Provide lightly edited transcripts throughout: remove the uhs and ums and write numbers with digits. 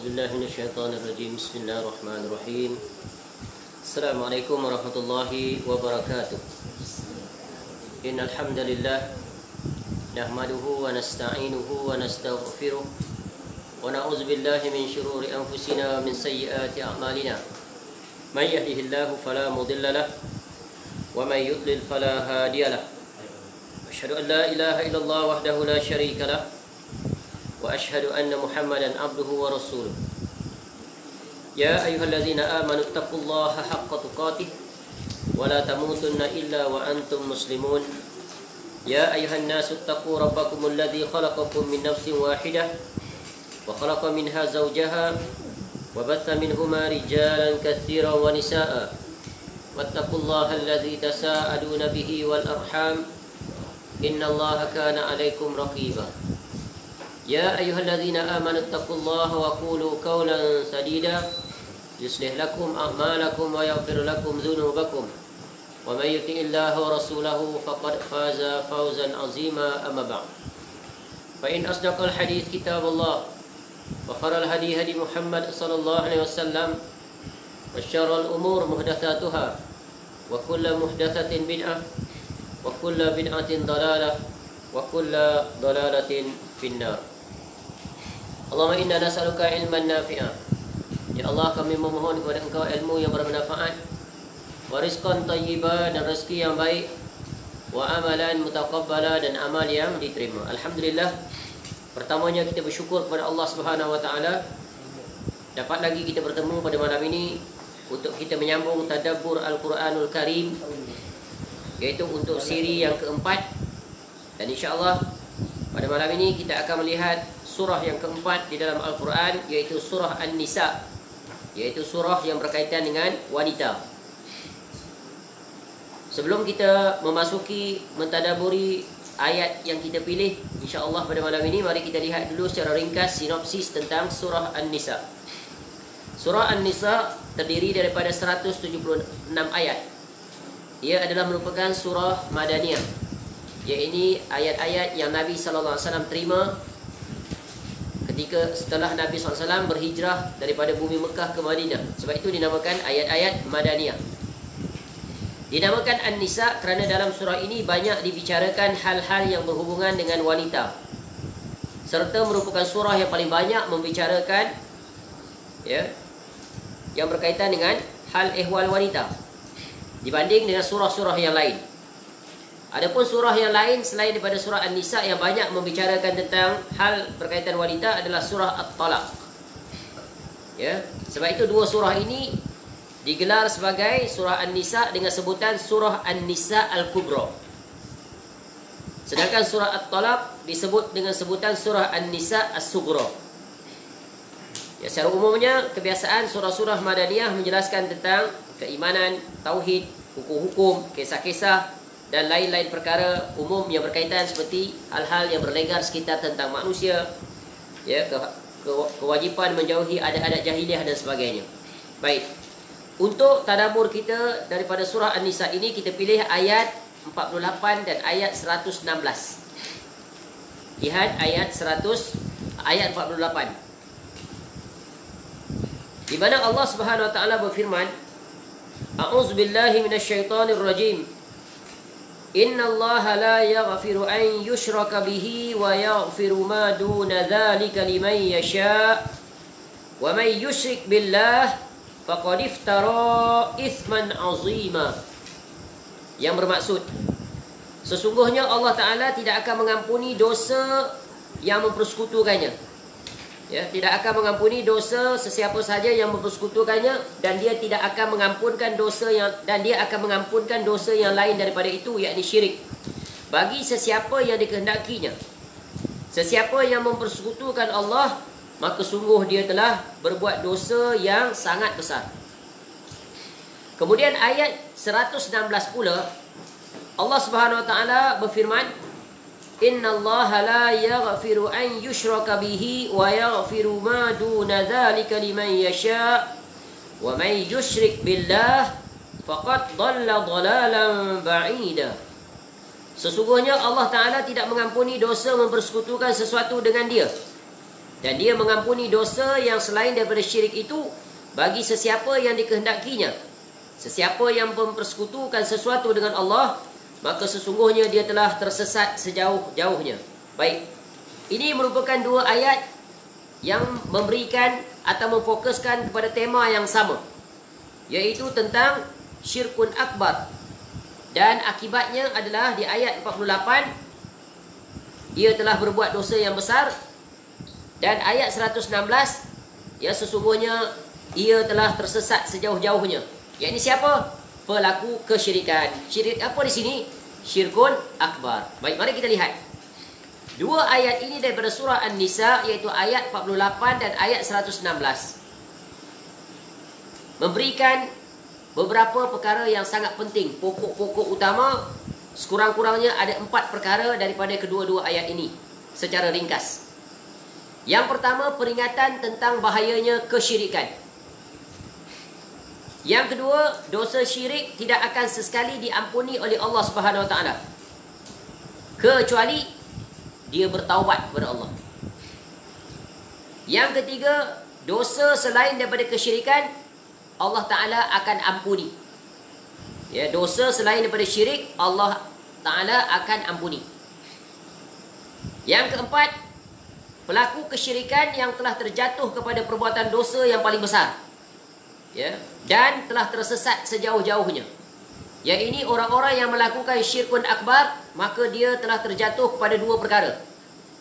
بالله من الشيطان الرجيم. بسم الله الرحمن الرحيم. السلام عليكم ورحمة الله وبركاته. إن الحمد لله نحمده ونستعينه ونستغفره ونعوذ بالله من شرور أنفسنا ومن سيئات أعمالنا. من يهده الله فلا مضل له ومن يضلل فلا هادي له. أشهد أن لا إله إلا الله وحده لا شريك له وأشهد أن محمدا عبده ورسوله. يا أيها الذين آمنوا اتقوا الله حق تقاته ولا تموتن إلا وأنتم مسلمون. يا أيها الناس اتقوا ربكم الذي خلقكم من نفس واحدة وخلق منها زوجها وبث منهما رجالا كثيرا ونساء واتقوا الله الذي تساءلون به والأرحام إن الله كان عليكم رقيبا. يا أيها الذين آمنوا اتقوا الله وقولوا قولا سديدا يصلح لكم أعمالكم ويغفر لكم ذنوبكم ومن يطع الله ورسوله فقد فاز فوزا عظيما. أما بعد فإن أصدق الحديث كتاب الله وخير الهدي هدي محمد صلى الله عليه وسلم وشر الأمور محدثاتها وكل محدثة بدعة وكل بدعة ضلالة وكل ضلالة في النار. Allahumma inna nas'aluka ilman nafi'a. Ya Allah, kami memohon kepada Engkau ilmu yang bermanfaat, wa rizqan thayyiban, dan rezeki yang baik, wa amalan mutaqabbala, dan amal yang diterima. Alhamdulillah, pertamanya kita bersyukur kepada Allah Subhanahu wa taala dapat lagi kita bertemu pada malam ini untuk kita menyambung tadabbur Al-Quranul Karim, iaitu untuk siri yang keempat. Dan insya-Allah pada malam ini kita akan melihat surah yang keempat di dalam Al-Quran, iaitu surah An-Nisa, iaitu surah yang berkaitan dengan wanita. Sebelum kita memasuki mentadaburi ayat yang kita pilih, insya-Allah pada malam ini, mari kita lihat dulu secara ringkas sinopsis tentang surah An-Nisa. Surah An-Nisa terdiri daripada 176 ayat. Ia adalah merupakan surah Madaniyah, iaitu ayat-ayat yang Nabi SAW terima ketika setelah Nabi SAW berhijrah daripada bumi Mekah ke Madinah. Sebab itu dinamakan ayat-ayat Madaniyah. Dinamakan An-Nisa kerana dalam surah ini banyak dibicarakan hal-hal yang berhubungan dengan wanita, serta merupakan surah yang paling banyak membicarakan yang berkaitan dengan hal ehwal wanita dibanding dengan surah-surah yang lain. Adapun surah yang lain selain daripada surah An-Nisa yang banyak membicarakan tentang hal berkaitan wanita adalah surah At-Talaq. Sebab itu dua surah ini digelar sebagai surah An-Nisa dengan sebutan surah An-Nisa Al-Kubra. Sedangkan surah At-Talaq disebut dengan sebutan surah An-Nisa As-Sughra. Secara umumnya kebiasaan surah-surah Madaniyah menjelaskan tentang keimanan, tauhid, hukum-hukum, kisah-kisah dan lain-lain perkara umum yang berkaitan seperti hal-hal yang berlegar sekitar tentang manusia, kewajipan menjauhi adat-adat jahiliah dan sebagainya. Baik, untuk tadabbur kita daripada surah An-Nisa ini, kita pilih ayat 48 dan ayat 116. Lihat ayat 48, di mana Allah Subhanahu wa taala berfirman, A'udzubillahi minasyaitonir rajim. Innallaha la yaghfiru an yushraka bihi wa yaghfiru ma duna dzalika liman yasha wa may yusyrik billah faqad iftara itsman 'azima. Yang bermaksud, sesungguhnya Allah Taala tidak akan mengampuni dosa yang mempersekutukannya. Tidak akan mengampuni dosa sesiapa saja yang mempersekutukannya, dan dia tidak akan mengampunkan dosa yang lain daripada itu, yakni syirik, bagi sesiapa yang dikehendakinya. Sesiapa yang mempersekutukan Allah, maka sungguh dia telah berbuat dosa yang sangat besar. Kemudian ayat 116 pula Allah Subhanahu wa taala berfirman, Innallaha la yaghfiru an yushraka bihi wa yaghfiru ma duna dzalika liman yasha wa may yusyrik billah faqad dhalla dhalalan ba'ida. Sesungguhnya Allah Ta'ala tidak mengampuni dosa mempersekutukan sesuatu dengan dia, Dan dia mengampuni dosa yang selain daripada syirik itu bagi sesiapa yang dikehendakinya. Sesiapa yang mempersekutukan sesuatu dengan Allah, maka sesungguhnya dia telah tersesat sejauh-jauhnya. Baik, ini merupakan dua ayat yang memberikan atau memfokuskan kepada tema yang sama, iaitu tentang syirkun akbar. Dan akibatnya adalah di ayat 48, ia telah berbuat dosa yang besar. Dan ayat 116, ya, sesungguhnya ia telah tersesat sejauh-jauhnya. Yang ini siapa? Pelaku kesyirikan. Syirik apa di sini? Syirkun akbar. Baik, mari kita lihat dua ayat ini daripada surah An-Nisa, iaitu ayat 48 dan ayat 116. Memberikan beberapa perkara yang sangat penting, pokok-pokok utama. Sekurang-kurangnya ada 4 perkara daripada kedua-dua ayat ini secara ringkas. Yang pertama, peringatan tentang bahayanya kesyirikan. Yang kedua, dosa syirik tidak akan sesekali diampuni oleh Allah Subhanahu Wa Taala kecuali dia bertaubat kepada Allah. Yang ketiga, dosa selain daripada kesyirikan Allah Ta'ala akan ampuni. Ya, dosa selain daripada syirik Allah Ta'ala akan ampuni. Yang keempat, pelaku kesyirikan yang telah terjatuh kepada perbuatan dosa yang paling besar, ya, dan telah tersesat sejauh-jauhnya. Yang ini orang-orang yang melakukan syirkun akbar, maka dia telah terjatuh kepada dua perkara,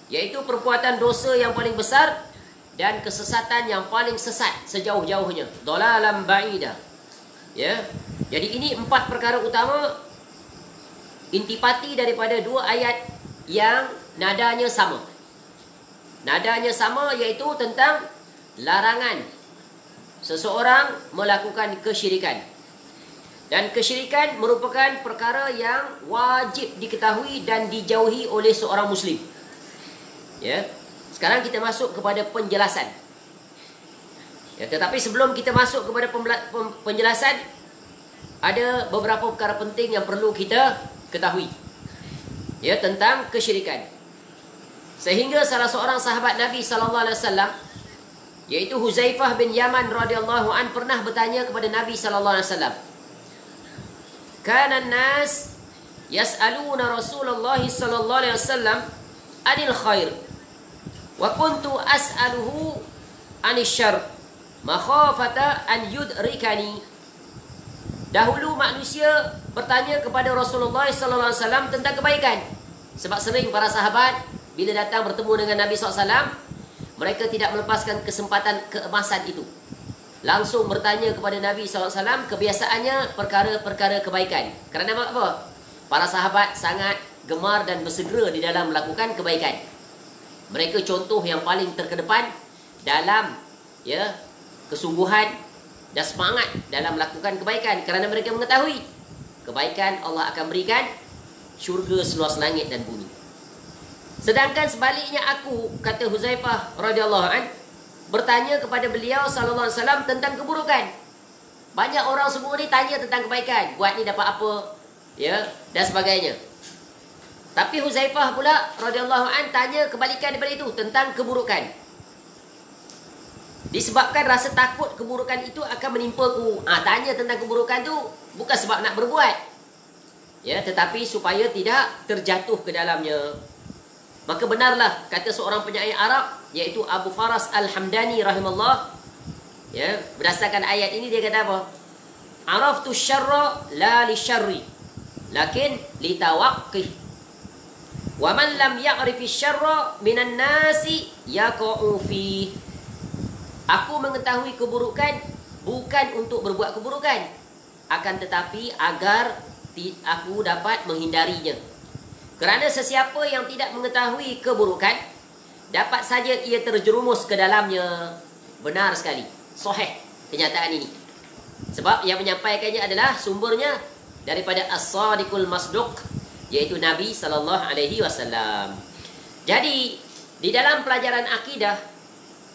iaitu perbuatan dosa yang paling besar dan kesesatan yang paling sesat sejauh-jauhnya, dhalalan ba'ida. Ya. Jadi ini 4 perkara utama, intipati daripada dua ayat yang nadanya sama. Nadanya sama, iaitu tentang larangan seseorang melakukan kesyirikan. Dan kesyirikan merupakan perkara yang wajib diketahui dan dijauhi oleh seorang Muslim. Ya. Sekarang kita masuk kepada penjelasan. Ya, tetapi sebelum kita masuk kepada penjelasan, ada beberapa perkara penting yang perlu kita ketahui, ya, tentang kesyirikan. Sehingga salah seorang sahabat Nabi SAW, iaitu Huzaifah bin Yaman radhiyallahu an, pernah bertanya kepada Nabi SAW. Kana an-nas yas'aluna Rasulullah sallallahu alaihi wasallam anil khair wa kuntu as'aluhu anil syarr makhafata an yudrikani. Dahulu manusia bertanya kepada Rasulullah sallallahu alaihi wasallam tentang kebaikan. Sebab sering para sahabat bila datang bertemu dengan Nabi SAW, mereka tidak melepaskan kesempatan keemasan itu. Langsung bertanya kepada Nabi SAW, kebiasaannya perkara-perkara kebaikan. Kerana apa? Para sahabat sangat gemar dan bersegera di dalam melakukan kebaikan. Mereka contoh yang paling terkedepan dalam, ya, kesungguhan dan semangat dalam melakukan kebaikan. Kerana mereka mengetahui kebaikan Allah akan berikan syurga seluas langit dan bumi. Sedangkan sebaliknya aku, kata Huzaifah radhiyallahu an, bertanya kepada beliau sallallahu alaihi wasallam tentang keburukan. Banyak orang semua ni tanya tentang kebaikan, buat ni dapat apa, ya, dan sebagainya. Tapi Huzaifah pula radhiyallahu an tanya kebalikan daripada itu, tentang keburukan. Disebabkan rasa takut keburukan itu akan menimpaku. Tanya tentang keburukan tu bukan sebab nak berbuat, ya, tetapi supaya tidak terjatuh ke dalamnya. Maka benarlah kata seorang penyair Arab, iaitu Abu Faras Al-Hamdani rahimahullah, ya, berdasarkan ayat ini dia kata apa? Araftu syarra la li syarri lakin li tawaqqih. Wa man lam ya'rifi syarra minan nasi yaqa'u fi. Aku mengetahui keburukan bukan untuk berbuat keburukan, akan tetapi agar aku dapat menghindarinya. Kerana sesiapa yang tidak mengetahui keburukan, dapat saja ia terjerumus ke dalamnya. Benar sekali, sahih kenyataan ini. Sebab yang menyampaikannya adalah sumbernya daripada As-Sadiqul Masduq, iaitu Nabi SAW. Jadi, di dalam pelajaran akidah,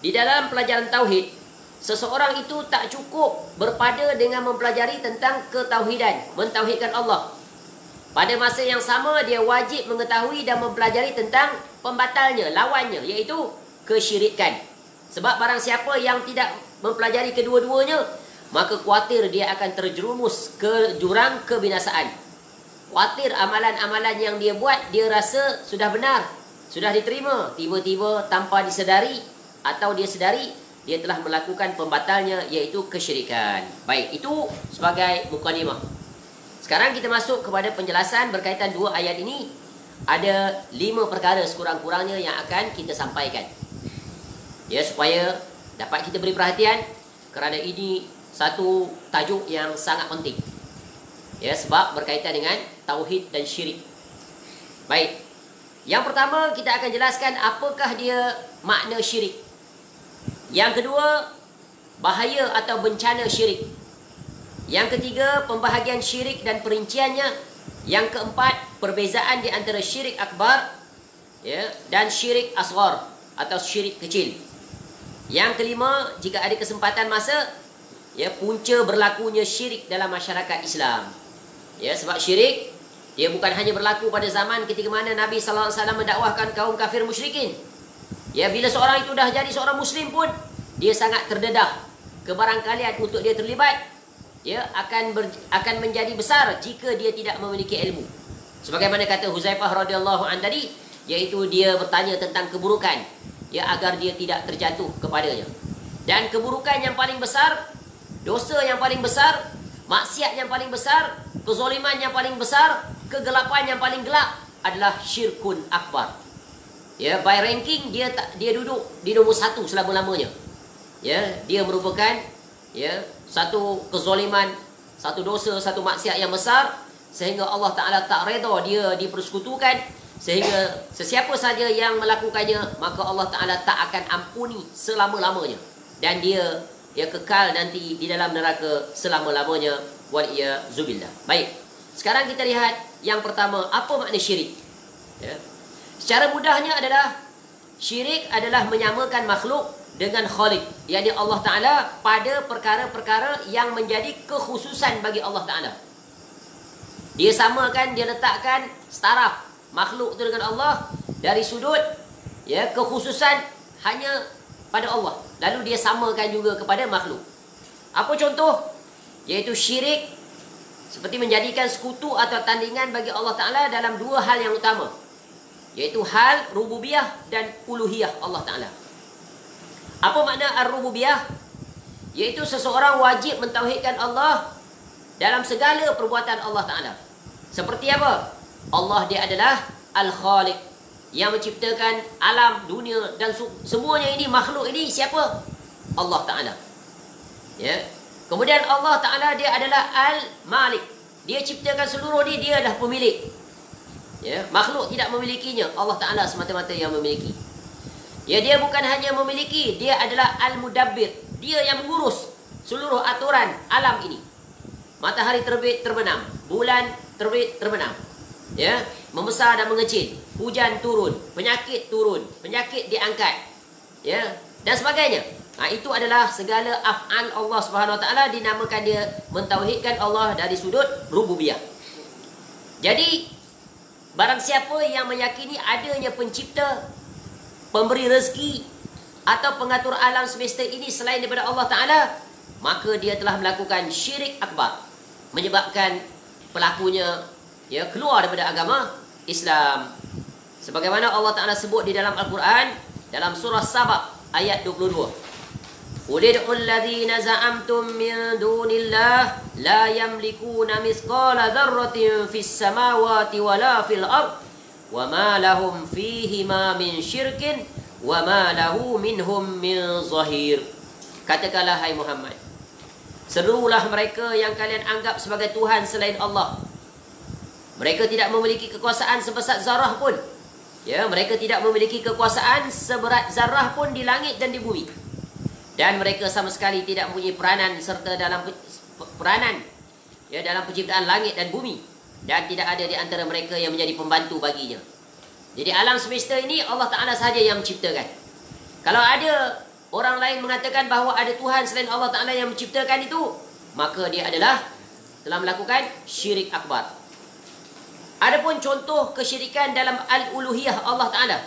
di dalam pelajaran tauhid, seseorang itu tak cukup berpada dengan mempelajari tentang ketauhidan, mentauhidkan Allah. Pada masa yang sama, dia wajib mengetahui dan mempelajari tentang pembatalnya, lawannya, iaitu kesyirikan. Sebab barang siapa yang tidak mempelajari kedua-duanya, maka khawatir dia akan terjerumus ke jurang kebinasaan. Khawatir amalan-amalan yang dia buat, dia rasa sudah benar, sudah diterima, tiba-tiba tanpa disedari atau dia sedari, dia telah melakukan pembatalnya, iaitu kesyirikan. Baik, itu sebagai mukadimah. Sekarang kita masuk kepada penjelasan berkaitan dua ayat ini. Ada 5 perkara sekurang-kurangnya yang akan kita sampaikan, ya, supaya dapat kita beri perhatian, kerana ini satu tajuk yang sangat penting, ya, sebab berkaitan dengan tauhid dan syirik. Baik, yang pertama kita akan jelaskan apakah dia makna syirik. Yang kedua, bahaya atau bencana syirik. Yang ketiga, pembahagian syirik dan perinciannya. Yang keempat, perbezaan di antara syirik akbar, ya, dan syirik asghar atau syirik kecil. Yang kelima, jika ada kesempatan masa, ya, punca berlakunya syirik dalam masyarakat Islam. Ya, sebab syirik dia bukan hanya berlaku pada zaman ketika mana Nabi sallallahu alaihi wasallam mendakwahkan kaum kafir musyrikin. Ya, bila seorang itu dah jadi seorang muslim pun, dia sangat terdedah kebarangkalian untuk dia terlibat, ya, akan menjadi besar jika dia tidak memiliki ilmu. Sebagaimana kata Huzaifah radhiyallahu an tadi, iaitu dia bertanya tentang keburukan, ya, agar dia tidak terjatuh kepadanya. Dan keburukan yang paling besar, dosa yang paling besar, maksiat yang paling besar, kezaliman yang paling besar, kegelapan yang paling gelap adalah syirkun akbar. Ya, by ranking dia duduk di nombor 1 selama-lamanya. Ya, dia merupakan, ya, satu kezaliman, satu dosa, satu maksiat yang besar, sehingga Allah Ta'ala tak reda dia dipersekutukan, sehingga sesiapa saja yang melakukannya, maka Allah Ta'ala tak akan ampuni selama-lamanya, dan dia kekal nanti di dalam neraka selama-lamanya, wal'iyazubillah. Baik, sekarang kita lihat yang pertama, apa makna syirik, ya. Secara mudahnya adalah, syirik adalah menyamakan makhluk dengan Khalik, yakni Allah Ta'ala, pada perkara-perkara yang menjadi kekhususan bagi Allah Ta'ala. Dia samakan, dia letakkan setaraf makhluk itu dengan Allah dari sudut, ya, kekhususan hanya pada Allah. Lalu dia samakan juga kepada makhluk. Apa contoh? Iaitu syirik seperti menjadikan sekutu atau tandingan bagi Allah Ta'ala dalam 2 hal yang utama, iaitu hal rububiyah dan uluhiyah Allah Ta'ala. Apa makna ar-rububiyah? Iaitu seseorang wajib mentauhidkan Allah dalam segala perbuatan Allah Ta'ala. Seperti apa? Allah dia adalah Al-Khaliq, yang menciptakan alam, dunia dan semuanya ini, makhluk ini siapa? Allah Ta'ala. Ya. Kemudian Allah Ta'ala dia adalah Al-Malik. Dia ciptakan seluruh ini, dia adalah pemilik. Ya, makhluk tidak memilikinya, Allah Ta'ala semata-mata yang memiliki. Ya, dia bukan hanya memiliki, dia adalah Al-Mudabbir. Dia yang mengurus seluruh aturan alam ini. Matahari terbit terbenam, bulan terbit terbenam, ya, membesar dan mengecil, hujan turun, penyakit diangkat, ya, dan sebagainya. Itu adalah segala af'al Allah Subhanahu Wa Taala, dinamakan dia mentauhidkan Allah dari sudut rububiyah. Jadi barang siapa yang meyakini adanya pencipta, pemberi rezeki atau pengatur alam semesta ini selain daripada Allah Ta'ala, maka dia telah melakukan syirik akbar, menyebabkan pelakunya, ya, keluar daripada agama Islam. Sebagaimana Allah Ta'ala sebut di dalam Al-Quran, dalam surah Sabah ayat 22. Ud'ul ladzina za'amtum min dunillah la yamlikuna mithqala dzarratin fis samawati wala fil ard wa ma lahum fihi ma min syirkin wa ma lahu minhum min zahir. Katakanlah, hai Muhammad, serulah mereka yang kalian anggap sebagai Tuhan selain Allah. Mereka tidak memiliki kekuasaan sebesar zarah pun. Ya, mereka tidak memiliki kekuasaan seberat zarah pun di langit dan di bumi. Dan mereka sama sekali tidak mempunyai peranan serta dalam peranan, ya, dalam penciptaan langit dan bumi. Dan tidak ada di antara mereka yang menjadi pembantu baginya. Jadi alam semesta ini Allah Ta'ala sahaja yang menciptakan. Kalau ada orang lain mengatakan bahawa ada Tuhan selain Allah Ta'ala yang menciptakan itu, maka dia adalah telah melakukan syirik akbar. Adapun contoh kesyirikan dalam al-uluhiyah Allah Ta'ala,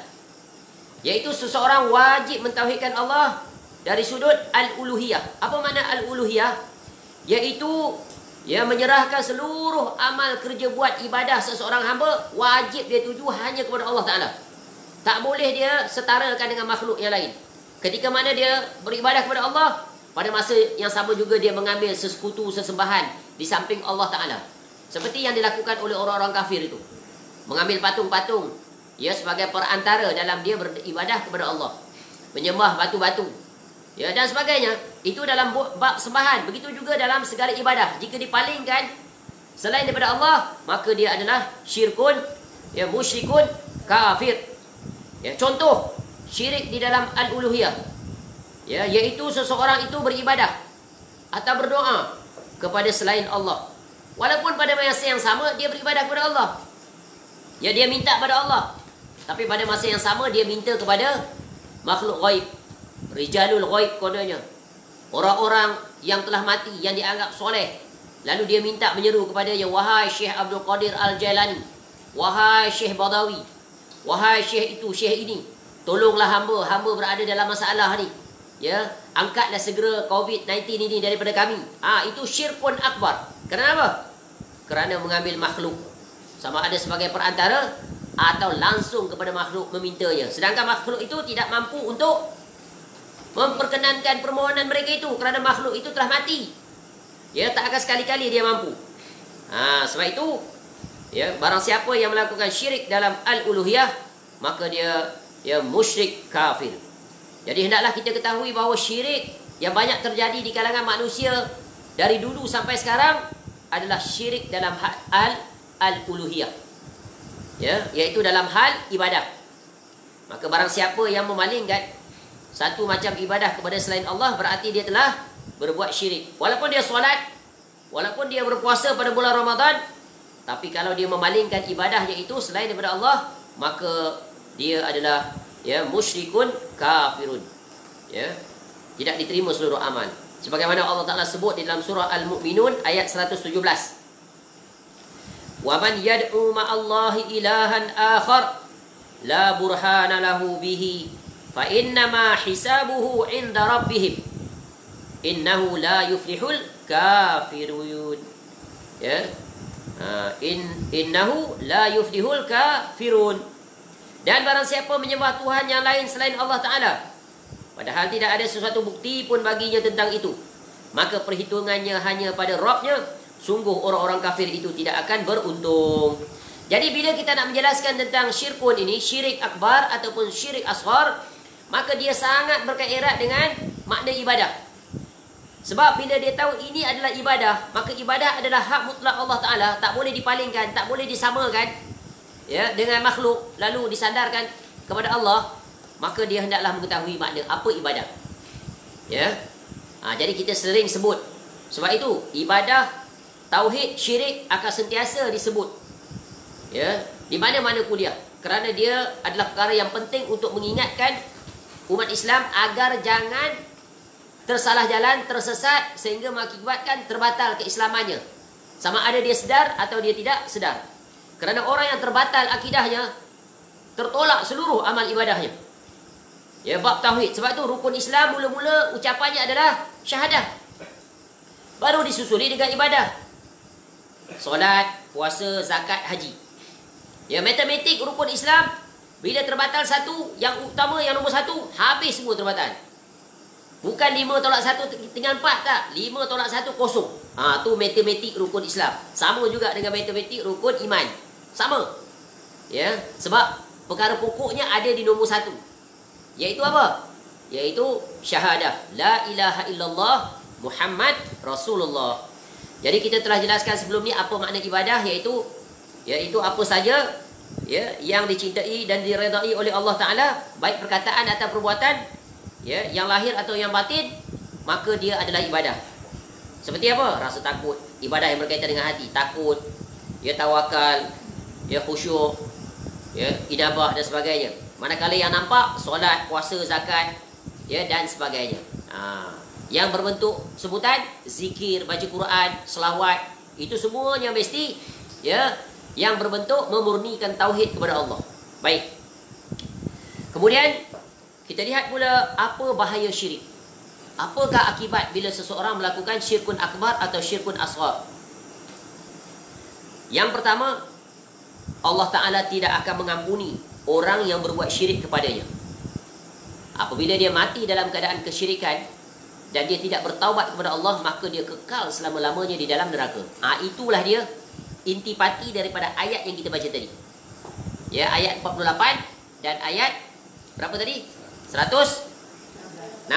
Iaitu seseorang wajib mentauhidkan Allah dari sudut al-uluhiyah. Apa makna al-uluhiyah? Iaitu menyerahkan seluruh amal kerja buat ibadah seseorang hamba, wajib dia tuju hanya kepada Allah Ta'ala. Tak boleh dia setarakan dengan makhluk yang lain. Ketika mana dia beribadah kepada Allah, pada masa yang sama juga dia mengambil sesekutu, sesembahan di samping Allah Ta'ala. Seperti yang dilakukan oleh orang-orang kafir itu. Mengambil patung-patung sebagai perantara dalam dia beribadah kepada Allah. Menyembah batu-batu dan sebagainya. Itu dalam bab sembahan. Begitu juga dalam segala ibadah. Jika dipalingkan selain daripada Allah, maka dia adalah syirkun, musyrikun, kafir. Contoh syirik di dalam al-uluhiyah, iaitu seseorang itu beribadah atau berdoa kepada selain Allah. Walaupun pada masa yang sama dia beribadah kepada Allah. Dia minta pada Allah. Tapi pada masa yang sama dia minta kepada makhluk ghaib. Rijalul ghaib kononnya. Orang-orang yang telah mati, yang dianggap soleh. Lalu dia minta menyeru kepadanya, wahai Syekh Abdul Qadir Al-Jailani, wahai Syekh Badawi, wahai Syekh itu, Syekh ini, tolonglah hamba berada dalam masalah ni. Angkatlah segera COVID-19 ini daripada kami. Itu syirkun akbar. Kenapa? Kerana mengambil makhluk, sama ada sebagai perantara atau langsung kepada makhluk memintanya. Sedangkan makhluk itu tidak mampu untuk memperkenankan permohonan mereka itu, kerana makhluk itu telah mati. Tak akan sekali-kali dia mampu. Sebab itu, barang siapa yang melakukan syirik dalam al-uluhiyah, maka dia musyrik kafir. Jadi hendaklah kita ketahui bahawa syirik yang banyak terjadi di kalangan manusia dari dulu sampai sekarang adalah syirik dalam hal al-uluhiyah, iaitu dalam hal ibadah. Maka barang siapa yang memalingkan satu macam ibadah kepada selain Allah, berarti dia telah berbuat syirik. Walaupun dia solat, walaupun dia berpuasa pada bulan Ramadan, tapi kalau dia memalingkan ibadah iaitu selain daripada Allah, maka dia adalah musyrikun kafirun. Tidak diterima seluruh amal. Sebagaimana Allah Ta'ala sebut di dalam surah Al-Mu'minun ayat 117. Wa man yad'u ma'allahi ilahan akhar la burhana lahu bihi fa innama hisabuhu 'inda rabbihim innahu la yuflihul kafirun. Innahu la yuflihul kafirun. Dan barang siapa menyembah Tuhan yang lain selain Allah Ta'ala, padahal tidak ada sesuatu bukti pun baginya tentang itu, maka perhitungannya hanya pada Rabbnya. Sungguh orang-orang kafir itu tidak akan beruntung. Jadi bila kita nak menjelaskan tentang syirkun ini, syirik akbar ataupun syirik asghar, maka dia sangat berkaitan dengan makna ibadah. Sebab bila dia tahu ini adalah ibadah, maka ibadah adalah hak mutlak Allah Ta'ala. Tak boleh dipalingkan, tak boleh disamakan dengan makhluk, lalu disandarkan kepada Allah. Maka dia hendaklah mengetahui makna apa ibadah. Jadi kita sering sebut. Sebab itu ibadah, tauhid, syirik akan sentiasa disebut di mana-mana kuliah, kerana dia adalah perkara yang penting untuk mengingatkan umat Islam agar jangan tersalah jalan, tersesat, sehingga mengakibatkan terbatal keislamannya, sama ada dia sedar atau dia tidak sedar. Kerana orang yang terbatal akidahnya, tertolak seluruh amal ibadahnya. Bab tauhid. Sebab tu rukun Islam mula-mula ucapannya adalah syahadah, baru disusuli dengan ibadah. Solat, puasa, zakat, haji. Matematik rukun Islam, bila terbatal satu, yang utama, yang nombor satu, habis semua terbatal. Bukan 5 tolak 1 tinggal 4, tak. 5 tolak 1 kosong. Tu matematik rukun Islam. Sama juga dengan matematik rukun iman. Sama. Sebab perkara pokoknya ada di nombor 1. Iaitu apa? Iaitu syahadah. La ilaha illallah Muhammad Rasulullah. Jadi kita telah jelaskan sebelum ni apa makna ibadah, iaitu apa saja yang dicintai dan diredai oleh Allah Ta'ala, baik perkataan atau perbuatan, yang lahir atau yang batin, maka dia adalah ibadah. Seperti apa? Rasa takut, ibadah yang berkaitan dengan hati, takut, tawakal, khusyuk, inabah dan sebagainya. Manakala yang nampak, solat, puasa, zakat, dan sebagainya. Yang berbentuk sebutan zikir, baca Quran, selawat, itu semuanya mesti yang berbentuk memurnikan tauhid kepada Allah. Baik. Kemudian kita lihat pula apa bahaya syirik. Apakah akibat bila seseorang melakukan syirkun akbar atau syirkun asghar? Yang pertama, Allah Ta'ala tidak akan mengampuni orang yang berbuat syirik kepadanya. Apabila dia mati dalam keadaan kesyirikan dan dia tidak bertaubat kepada Allah, maka dia kekal selama-lamanya di dalam neraka. Itulah dia intipati daripada ayat yang kita baca tadi. Ya, ayat 48 dan ayat berapa tadi? 116.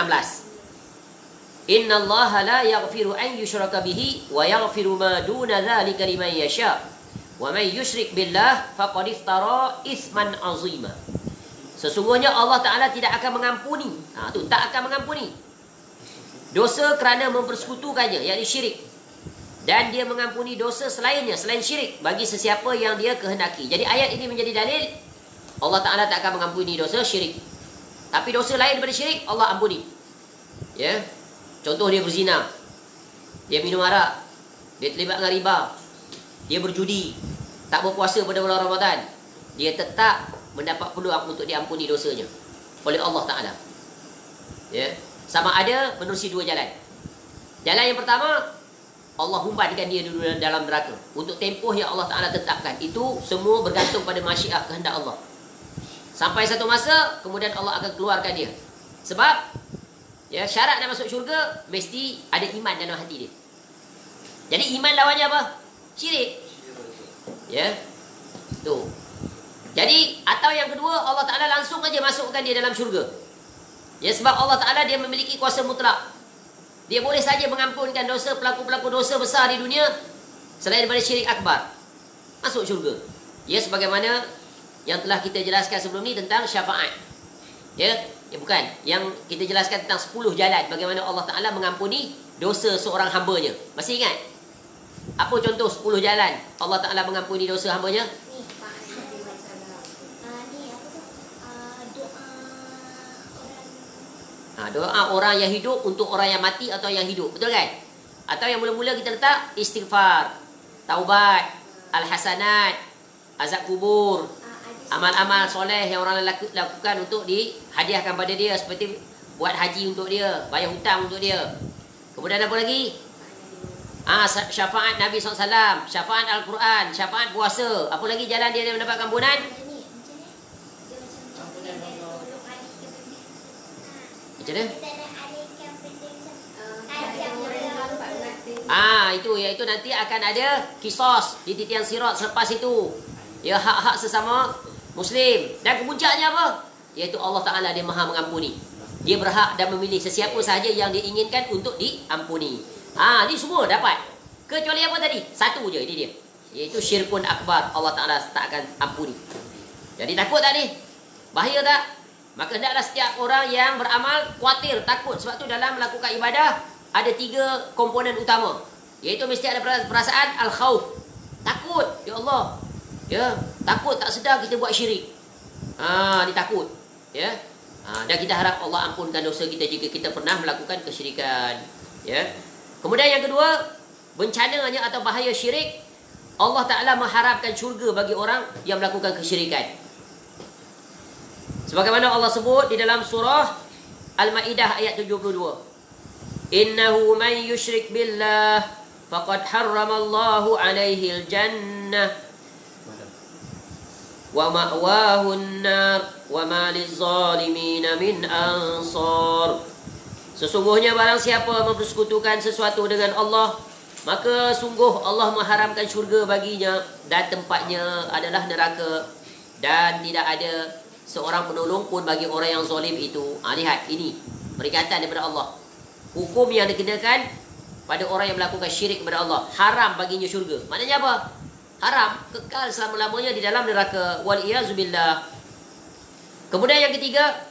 Innallaha la yaghfiru an yushraka bihi wa yaghfiru ma duna dzalika liman yasha. Wa may yusyrik billah faqad iftara itsman 'azima. Sesungguhnya Allah Ta'ala tidak akan mengampuni. Tu tak akan mengampuni dosa kerana mempersekutukannya, yakni syirik. Dan dia mengampuni dosa selainnya, selain syirik, bagi sesiapa yang dia kehendaki. Jadi ayat ini menjadi dalil Allah Ta'ala tak akan mengampuni dosa syirik. Tapi dosa lain daripada syirik Allah ampuni. Ya. Contoh, dia berzina, dia minum arak, dia terlibat dengan riba, dia berjudi, tak berpuasa pada bulan Ramadan, dia tetap mendapat peluang untuk diampuni dosanya oleh Allah Ta'ala. Ya. Sama ada menerusi dua jalan. Jalan yang pertama, Allah humbankan dia dulu dalam neraka untuk tempoh yang Allah Ta'ala tetapkan. Itu semua bergantung pada masyiat kehendak Allah. Sampai satu masa, kemudian Allah akan keluarkan dia. Sebab ya, syarat nak masuk syurga mesti ada iman dalam hati dia. Jadi iman lawannya apa? Syirik. Ya. Tu. Jadi atau yang kedua, Allah Ta'ala langsung aja masukkan dia dalam syurga. Ya, sebab Allah Ta'ala dia memiliki kuasa mutlak. Dia boleh saja mengampunkan dosa pelaku-pelaku dosa besar di dunia selain daripada syirik akbar. Masuk syurga. Ya, sebagaimana yang telah kita jelaskan sebelum ni tentang syafaat. Ya, bukan. Yang kita jelaskan tentang 10 jalan bagaimana Allah Ta'ala mengampuni dosa seorang hambanya. Masih ingat? Apa contoh 10 jalan Allah Ta'ala mengampuni dosa hambanya? Doa orang yang hidup untuk orang yang mati atau yang hidup. Betul kan? Atau yang mula-mula kita letak istighfar, taubat, al-hasanat, azab kubur, amal-amal soleh yang orang lakukan untuk dihadiahkan pada dia, seperti buat haji untuk dia, bayar hutang untuk dia. Kemudian apa lagi? Syafaat Nabi SAW, syafaat Al-Quran, syafaat puasa. Apa lagi jalan dia mendapatkan ampunan? Macam mana? Iaitu nanti akan ada kisos di titian sirat selepas itu. Ya, hak-hak sesama Muslim. Dan kemuncaknya apa? Iaitu Allah Ta'ala dia maha mengampuni. Dia berhak dan memilih sesiapa sahaja yang dia inginkan untuk diampuni. Ni semua dapat. Kecuali apa tadi? Satu je, ini dia. Iaitu syirkun akbar. Allah Ta'ala tak akan ampuni. Jadi takut tak ni? Bahaya tak? Maka hendaklah setiap orang yang beramal khawatir, takut. Sebab tu dalam melakukan ibadah ada 3 komponen utama. Iaitu mesti ada perasaan al-khawf. Takut, ya Allah. Ya, takut tak sedar kita buat syirik. Ni takut. Ya. Dan kita harap Allah ampunkan dosa kita jika kita pernah melakukan kesyirikan. Ya. Kemudian yang kedua, bencananya atau bahaya syirik, Allah Ta'ala mengharapkan syurga bagi orang yang melakukan kesyirikan. Sebagaimana Allah sebut di dalam surah Al-Maidah ayat 72. Innahu man yusyrik billah faqad harramallahu alaihi al-jannah wa ma'wahu an-nar wa ma liz-zalimin min ansar. Sesungguhnya barang siapa mempersekutukan sesuatu dengan Allah, maka sungguh Allah mengharamkan syurga baginya dan tempatnya adalah neraka, dan tidak ada seorang penolong pun bagi orang yang zalim itu. Lihat, ini peringatan daripada Allah. Hukum yang dikenakan pada orang yang melakukan syirik kepada Allah. Haram baginya syurga. Maknanya apa? Haram, kekal selama-lamanya di dalam neraka. Wal-iyazubillah. Kemudian yang ketiga,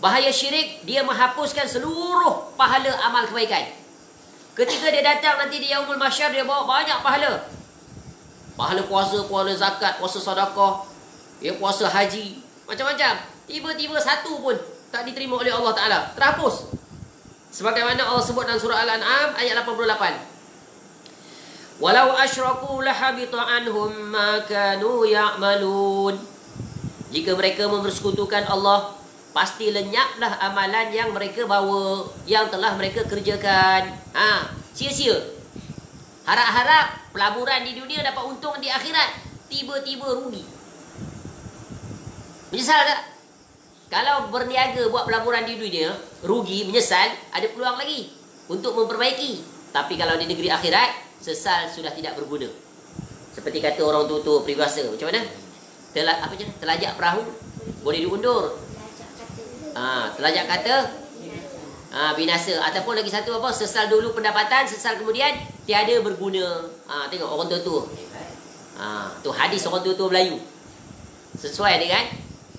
bahaya syirik, dia menghapuskan seluruh pahala amal kebaikan. Ketika dia datang nanti di yaumul mahsyar, dia bawa banyak pahala. Pahala puasa, pahala zakat, puasa sedekah, ya, puasa haji, macam-macam. Tiba-tiba satu pun tak diterima oleh Allah Ta'ala, terhapus. Sebagaimana Allah sebut dalam surah Al-An'am ayat 88. Walau asyraku lahabita anhum ma kanu ya'malun. Jika mereka mempersekutukan Allah, pasti lenyaplah amalan yang mereka bawa, yang telah mereka kerjakan. Sia-sia. Harap-harap pelaburan di dunia dapat untung di akhirat, tiba-tiba rugi. Menyesal tak? Kalau berniaga buat pelaburan di dunia, rugi, menyesal, ada peluang lagi untuk memperbaiki. Tapi kalau di negeri akhirat, sesal sudah tidak berguna. Seperti kata orang tua-tua peribahasa, macam mana? Telajak perahu boleh diundur. Telajak kata binasa. Ataupun lagi satu apa? Sesal dulu pendapatan, sesal kemudian tiada berguna. Tengok orang tua-tua. Tu hadis orang tua-tua Melayu. Sesuai dengan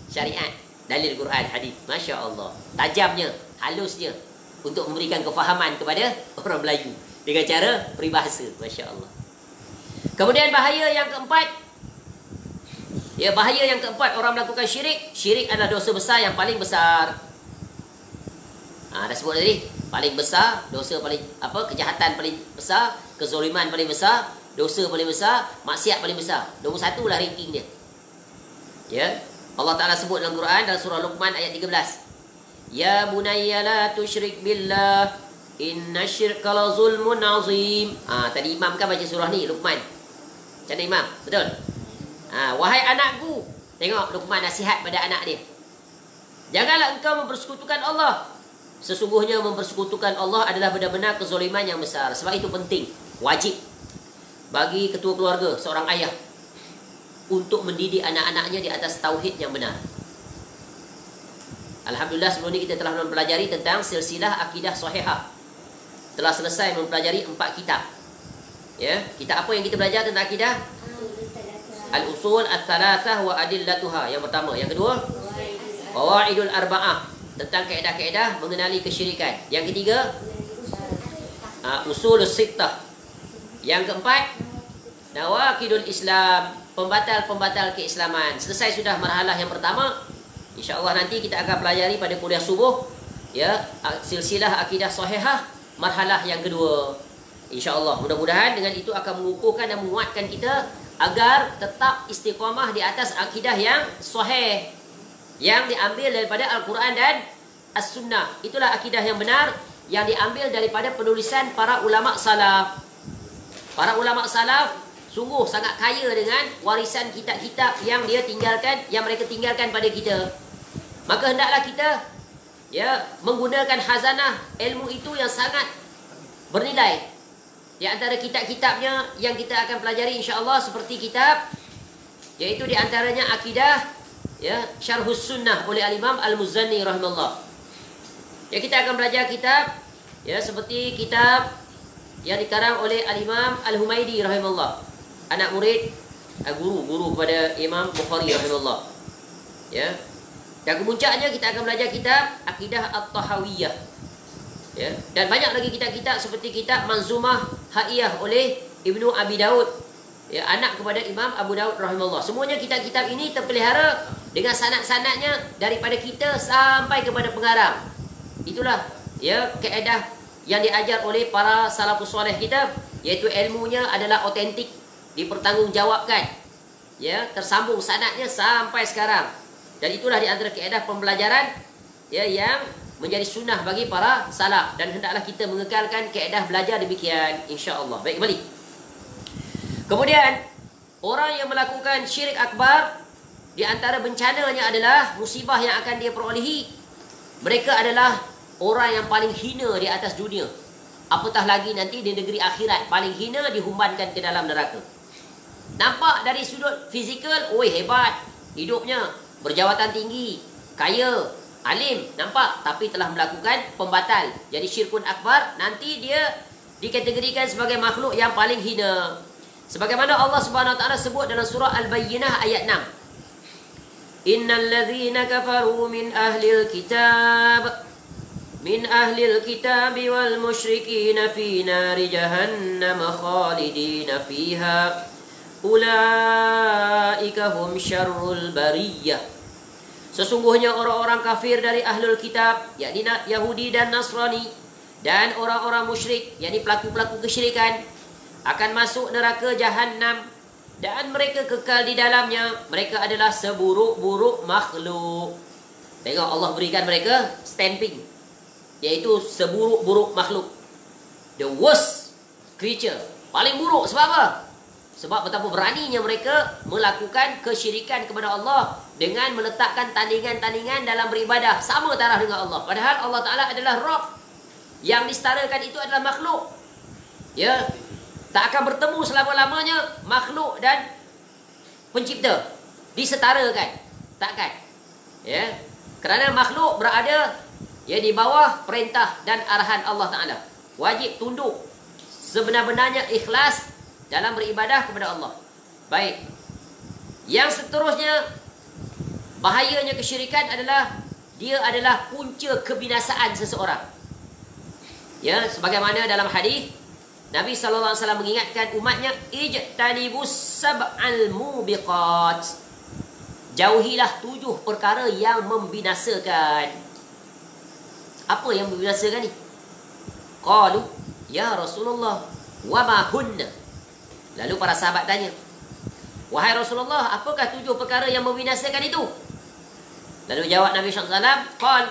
syariat, dalil Quran, hadis. Masya Allah. Tajamnya, halusnya untuk memberikan kefahaman kepada orang Melayu dengan cara peribahasa. Masya Allah. Kemudian bahaya yang keempat, orang melakukan syirik. Syirik adalah dosa besar yang paling besar. Dah sebut tadi, paling besar, dosa paling kejahatan paling besar, kezaliman paling besar, dosa paling besar, maksiat paling besar. Nombor 1 lah ranking dia. Ya. Allah Ta'ala sebut dalam Quran, dalam surah Luqman ayat 13. Ya bunayya la tusyrik billah, inna syirka la zulmun azim. Tadi Imam kan baca surah ni, Luqman. Macam mana Imam? Betul? Wahai anakku, tengok Luqman nasihat pada anak dia. Janganlah engkau mempersekutukan Allah. Sesungguhnya mempersekutukan Allah adalah benar-benar kezaliman yang besar. Sebab itu penting, wajib bagi ketua keluarga, seorang ayah, untuk mendidik anak-anaknya di atas tauhid yang benar. Alhamdulillah sebelum ini kita telah mempelajari tentang silsilah akidah sahihah. Telah selesai mempelajari 4 kitab. Ya, kitab apa yang kita belajar tentang akidah? Al-usul al-thalathah wa adillatuha. Yang pertama. Yang kedua, qawaidul arba'ah, tentang kaedah-kaedah mengenali kesyirikan. Yang ketiga, usulus sittah. Yang keempat, nawaqidul Islam, pembatal-pembatal keislaman. Selesai sudah marhalah yang pertama. InsyaAllah nanti kita akan pelajari pada kuliah subuh, ya, silsilah akidah sahihah, marhalah yang kedua. InsyaAllah, mudah-mudahan dengan itu akan mengukuhkan dan menguatkan kita agar tetap istiqamah di atas akidah yang sahih, yang diambil daripada Al-Quran dan As-Sunnah. Itulah akidah yang benar yang diambil daripada penulisan para ulama salaf. Para ulama salaf sungguh sangat kaya dengan warisan kitab-kitab yang dia tinggalkan, yang mereka tinggalkan pada kita. Maka hendaklah kita, ya, menggunakan khazanah ilmu itu yang sangat bernilai. Di antara kitab-kitabnya yang kita akan pelajari insya-Allah seperti kitab, yaitu di antaranya akidah, ya, Syarhus Sunnah oleh Al-Imam Al-Muzanni rahimahullah. Ya, kita akan belajar kitab, ya, seperti kitab yang dikarang oleh Al-Imam Al-Humaidi rahimahullah, anak murid, guru kepada Imam Bukhari rahimahullah. Ya. Dan kemuncaknya kita akan belajar kitab Akidah At-Tahawiyah. Ya. Dan banyak lagi kitab-kitab seperti kitab Manzumah Haiyah oleh Ibnu Abi Daud, ya, anak kepada Imam Abu Daud rahimahullah. Semuanya kitab-kitab ini terpelihara dengan sanad-sanadnya daripada kita sampai kepada pengarang. Itulah, ya, kaedah yang diajar oleh para salafus soleh kita, iaitu ilmunya adalah autentik, dipertanggungjawabkan, ya, tersambung sanadnya sampai sekarang. Dan itulah di antara kaedah pembelajaran, ya, yang menjadi sunnah bagi para salaf, dan hendaklah kita mengekalkan kaedah belajar demikian insya-Allah. Baik, kembali. Kemudian orang yang melakukan syirik akbar, di antara bencananya adalah musibah yang akan dia perolehi, mereka adalah orang yang paling hina di atas dunia. Apatah lagi nanti di negeri akhirat, paling hina, dihumbankan ke dalam neraka. Nampak dari sudut fizikal, oi hebat hidupnya, berjawatan tinggi, kaya, alim, nampak, tapi telah melakukan pembatal. Jadi syirkun akbar, nanti dia dikategorikan sebagai makhluk yang paling hina. Sebagaimana Allah Subhanahu wa taala sebut dalam surah Al-Bayyinah ayat 6. Innal ladzina kafaru min ahlil kitab wal musyrikin fi nari jahannam khalidina fiha ulaika hum syarrul bariyah. Sesungguhnya orang-orang kafir dari ahlul kitab, yakni Yahudi dan Nasrani, dan orang-orang musyrik, yakni pelaku-pelaku kesyirikan, akan masuk neraka Jahannam dan mereka kekal di dalamnya. Mereka adalah seburuk-buruk makhluk. Tengok Allah berikan mereka stamping, iaitu seburuk-buruk makhluk. The worst creature. Paling buruk. Sebab apa? Sebab betapa beraninya mereka melakukan kesyirikan kepada Allah dengan meletakkan tandingan-tandingan dalam beribadah. Sama taraf dengan Allah. Padahal Allah Ta'ala adalah Rabb. Yang disetarakan itu adalah makhluk. Ya, tak akan bertemu selama-lamanya makhluk dan pencipta. Disetarakan. Takkan. Ya, kerana makhluk berada di bawah perintah dan arahan Allah Ta'ala. Wajib tunduk sebenar-benarnya ikhlas dalam beribadah kepada Allah. Baik. Yang seterusnya, bahayanya kesyirikan adalah dia adalah punca kebinasaan seseorang. Ya, sebagaimana dalam hadis Nabi sallallahu alaihi wasallam mengingatkan umatnya, ijtanibus sab'al mubiqat. Jauhilah 7 perkara yang membinasakan. Apa yang membinasakan ni? Qalu ya Rasulullah wa ma hunna. Lalu para sahabat tanya, wahai Rasulullah, apakah 7 perkara yang membinasakan itu? Lalu jawab Nabi SAW, qal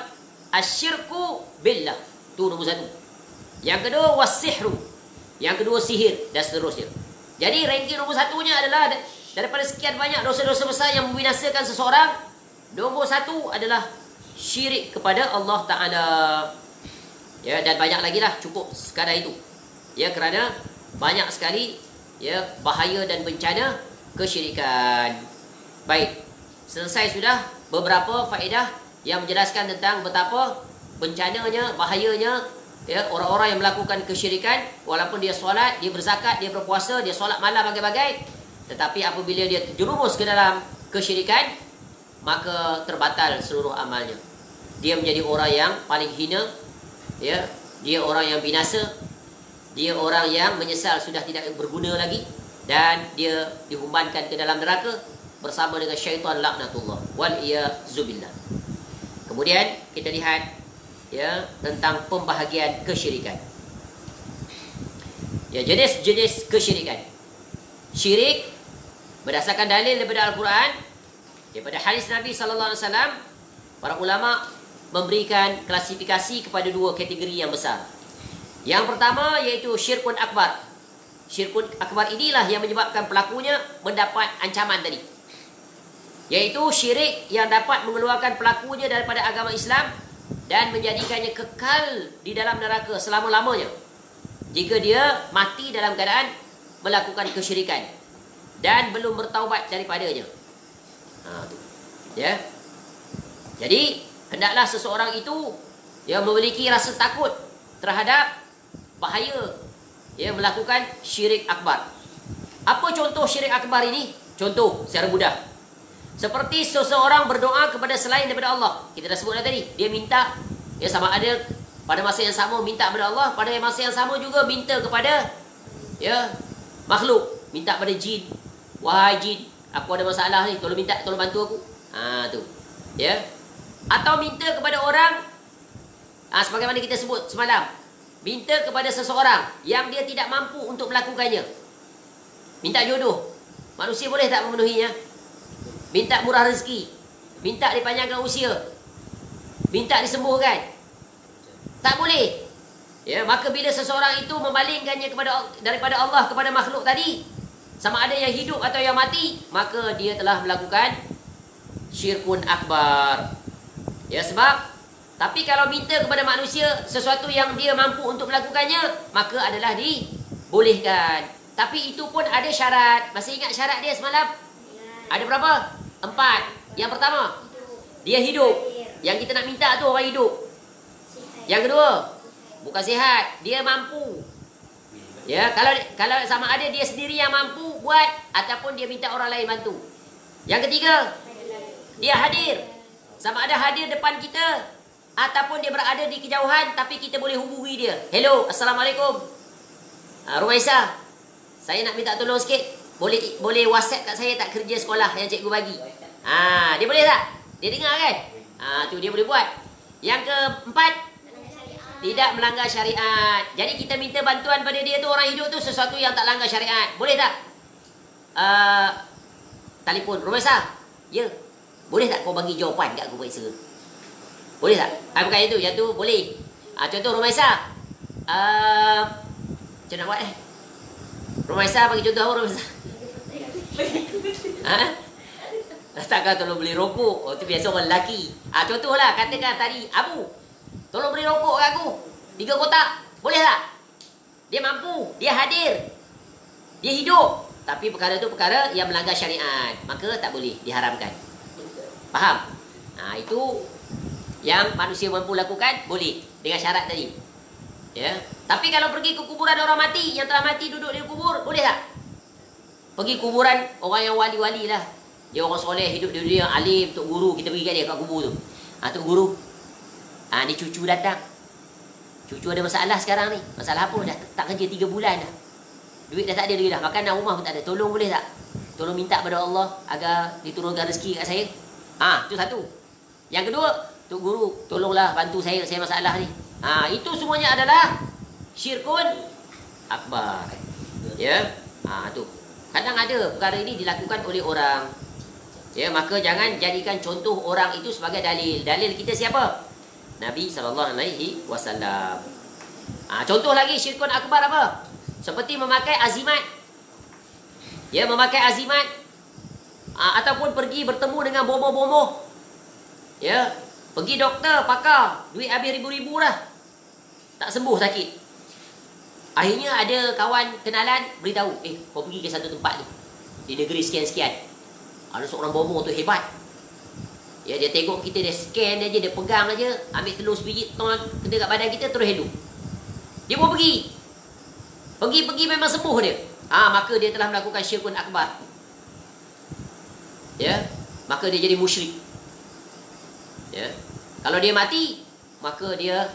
asyirku billah. Itu nombor 1. Yang kedua wasihru. Yang kedua sihir dan seterusnya. Jadi ranking nombor 1-nya adalah daripada sekian banyak dosa-dosa besar yang membinasakan seseorang, nombor 1 adalah syirik kepada Allah Ta'ala. Ya, dan banyak lagi lah, cukup sekadar itu. Ya, kerana banyak sekali bahaya dan bencana kesyirikan. Baik, selesai sudah beberapa faedah yang menjelaskan tentang betapa bencananya, bahayanya orang-orang yang melakukan kesyirikan. Walaupun dia solat, dia berzakat, dia berpuasa, dia solat malam bagai-bagai, tetapi apabila dia terjerumus ke dalam kesyirikan, maka terbatal seluruh amalnya. Dia menjadi orang yang paling hina. Dia orang yang binasa. Dia orang yang menyesal sudah tidak berguna lagi, dan dia dihumbankan ke dalam neraka bersama dengan syaitan laknatullah wal iyazubillah. Kemudian kita lihat tentang pembahagian kesyirikan. Jenis-jenis kesyirikan. Syirik berdasarkan dalil daripada Al-Quran, daripada hadis Nabi sallallahu alaihi wasallam, para ulama memberikan klasifikasi kepada 2 kategori yang besar. Yang pertama iaitu syirkun akbar. Syirkun akbar inilah yang menyebabkan pelakunya mendapat ancaman tadi. Iaitu syirik yang dapat mengeluarkan pelakunya daripada agama Islam dan menjadikannya kekal di dalam neraka selama-lamanya jika dia mati dalam keadaan melakukan kesyirikan dan belum bertaubat daripadanya. Jadi hendaklah seseorang itu memiliki rasa takut terhadap bahaya melakukan syirik akbar. Apa contoh syirik akbar ini? Contoh secara mudah. Seperti seseorang berdoa kepada selain daripada Allah. Kita dah sebut tadi. Dia minta, sama ada pada masa yang sama minta kepada Allah, pada masa yang sama juga minta kepada makhluk. Minta pada jin. Wahai jin, aku ada masalah ni, tolong bantu aku. Tu. Atau minta kepada orang, sebagaimana kita sebut semalam, minta kepada seseorang yang dia tidak mampu untuk melakukannya. Minta jodoh. Manusia boleh tak memenuhinya? Minta murah rezeki, minta dipanjangkan usia, minta disembuhkan, tak boleh. Maka bila seseorang itu memalingkannya daripada Allah kepada makhluk tadi, sama ada yang hidup atau yang mati, maka dia telah melakukan syirkun akbar. Sebab tapi kalau minta kepada manusia sesuatu yang dia mampu untuk melakukannya, maka adalah dibolehkan. Tapi itu pun ada syarat. Masih ingat syarat dia semalam? Ada berapa? 4. Yang pertama, dia hidup. Yang kita nak minta tu orang hidup. Yang kedua, bukan sihat, dia mampu. Kalau sama ada dia sendiri yang mampu buat ataupun dia minta orang lain bantu. Yang ketiga, dia hadir. Sama ada hadir depan kita ataupun dia berada di kejauhan tapi kita boleh hubungi dia. Hello, Assalamualaikum. Rumaisa, saya nak minta tolong sikit. Boleh WhatsApp kat saya tak kerja sekolah yang cikgu bagi? Dia boleh tak? Dia dengar kan? Tu dia boleh buat. Yang keempat, tidak melanggar syariat. Jadi kita minta bantuan pada dia tu, orang hidup tu, sesuatu yang tak langgar syariat. Boleh tak? Telefon, Rumaisa. Ya. Boleh tak kau bagi jawapan kat aku periksa? Boleh tak? Bukan yang tu. Yang tu boleh. Contoh Romaisa. Macam nak buat Romaisa bagi contoh apa Romaisa? Takkan tolong beli rokok. Itu biasa orang lelaki. Contohlah katakan tadi Abu, tolong beli rokok kat aku 3 kotak. Boleh tak? Dia mampu, dia hadir, dia hidup. Tapi perkara itu perkara yang melanggar syariat, maka tak boleh, diharamkan. Faham? Itu yang manusia mampu lakukan, boleh dengan syarat tadi. Ya. Tapi kalau pergi ke kuburan orang mati, yang telah mati duduk di kubur, boleh tak? Pergi kuburan orang yang wali-wali lah. Dia orang soleh, hidup di dunia, alim, tok guru, kita pergi kat dia kat kubur tu. Tok guru, ni cucu datang. Cucu ada masalah sekarang ni. Masalah apa? Dah tak kerja 3 bulan dah. Duit dah tak ada lagi dah. Makanan rumah pun tak ada. Tolong boleh tak? Tolong minta pada Allah agar diturunkan rezeki kat saya. Itu satu. Yang kedua, tok guru, tolonglah bantu saya masalah ni. Itu semuanya adalah syirkun akbar. Ya. Tu. Kadang ada perkara ini dilakukan oleh orang. Ya, maka jangan jadikan contoh orang itu sebagai dalil. Dalil kita siapa? Nabi SAW. Contoh lagi syirkun akbar apa? Seperti memakai azimat. Ya, memakai azimat. Ataupun pergi bertemu dengan bomoh-bomoh. Ya, pergi doktor, pakar, duit habis ribu-ribu dah. Tak sembuh sakit. Akhirnya ada kawan kenalan beritahu, kau pergi ke satu tempat ni, di negeri sekian-sekian. Ada seorang bomoh tu hebat. Ya, dia tengok kita, dia scan aja, dia pegang aja, ambil telur sebiji, kena kat badan kita, terus hidup. Dia pun pergi. Pergi memang sembuh dia. Maka dia telah melakukan syirkun akbar. Ya, maka dia jadi musyrik. Ya. Kalau dia mati, maka dia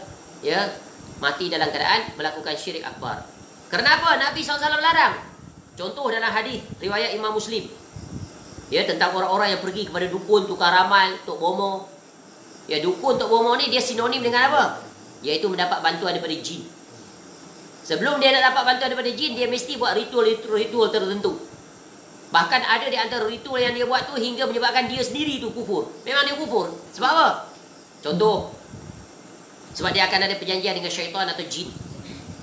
mati dalam keadaan melakukan syirik akbar. Kenapa Nabi SAW larang? Contoh dalam hadis riwayat Imam Muslim. Ya, tentang orang-orang yang pergi kepada dukun, tukar ramal, tok bomoh. Ya, dukun, tok bomoh ni dia sinonim dengan apa? Iaitu mendapat bantuan daripada jin. Sebelum dia nak dapat bantuan daripada jin, dia mesti buat ritual tertentu. Bahkan ada di antara ritual yang dia buat tu hingga menyebabkan dia sendiri tu kufur. Memang dia kufur. Sebab apa? Contoh, sebab dia akan ada perjanjian dengan syaitan atau jin.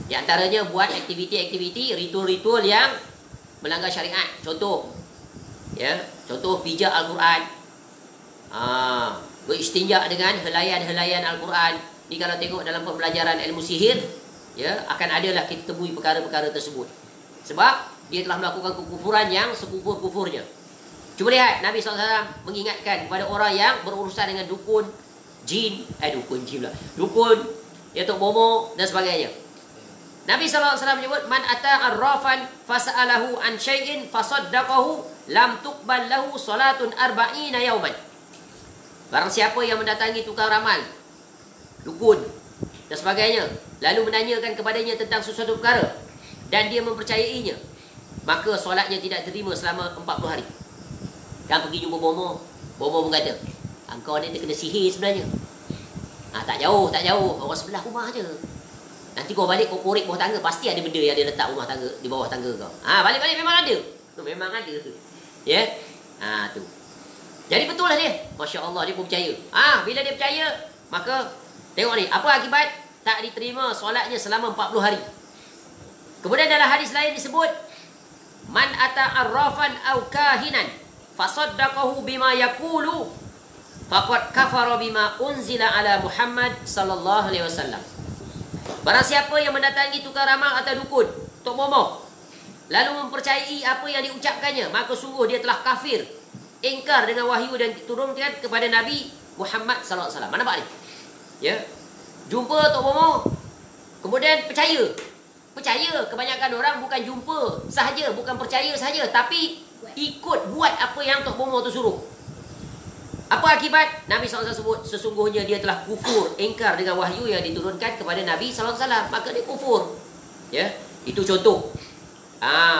Di antaranya buat aktiviti-aktiviti, ritual-ritual yang melanggar syariat. Contoh, contoh pijak Al-Quran. Beristinja dengan helaian-helaian Al-Quran. Ni kalau tengok dalam pembelajaran ilmu sihir, akan adalah kita temui perkara-perkara tersebut. Sebab dia telah melakukan kekufuran yang sekufur-kufurnya. Cuba lihat, Nabi SAW mengingatkan kepada orang yang berurusan dengan dukun, jin, dukun, tok bomoh dan sebagainya. Nabi SAW menyebut, man ata arrafan fasa'alahu an syai'in fasaddaqahu lam tuqbal lahu salatun arba'ina yauman. Barang siapa yang mendatangi tukang ramal, dukun dan sebagainya, lalu menanyakan kepadanya tentang sesuatu perkara dan dia mempercayainya, maka solatnya tidak terima selama 40 hari. Kan pergi jumpa bomoh pun kata, engkau ni terkena sihir sebenarnya. Tak jauh, orang sebelah rumah je. Nanti kau balik, kau korek bawah tangga, pasti ada benda yang dia letak rumah tangga, di bawah tangga kau. Balik-balik memang ada. Memang ada. Ya. Tu. Jadi betul lah dia. Masya Allah, dia pun percaya. Bila dia percaya, maka tengok ni, apa akibat tak diterima solatnya selama 40 hari. Kemudian dalam hadis lain disebut, man ata arrafan au kahinan fasaddaqahu bima yaqulu faqad kafara bima unzila ala Muhammad sallallahu alaihi wasallam. Barang siapa yang mendatangi tukang ramal atau dukun, tok bomoh, lalu mempercayai apa yang diucapkannya, maka sungguh dia telah kafir, ingkar dengan wahyu dan diturunkan kepada Nabi Muhammad sallallahu alaihi wasallam. Mana nampak ni? Ya. Jumpa tok bomoh, kemudian percaya. Kebanyakan orang bukan jumpa sahaja, bukan percaya sahaja, tapi ikut buat apa yang tok bomoh tu suruh. Apa akibat? Nabi SAW sebut, sesungguhnya dia telah kufur, ingkar dengan wahyu yang diturunkan kepada Nabi SAW, maka dia kufur. Ya, itu contoh.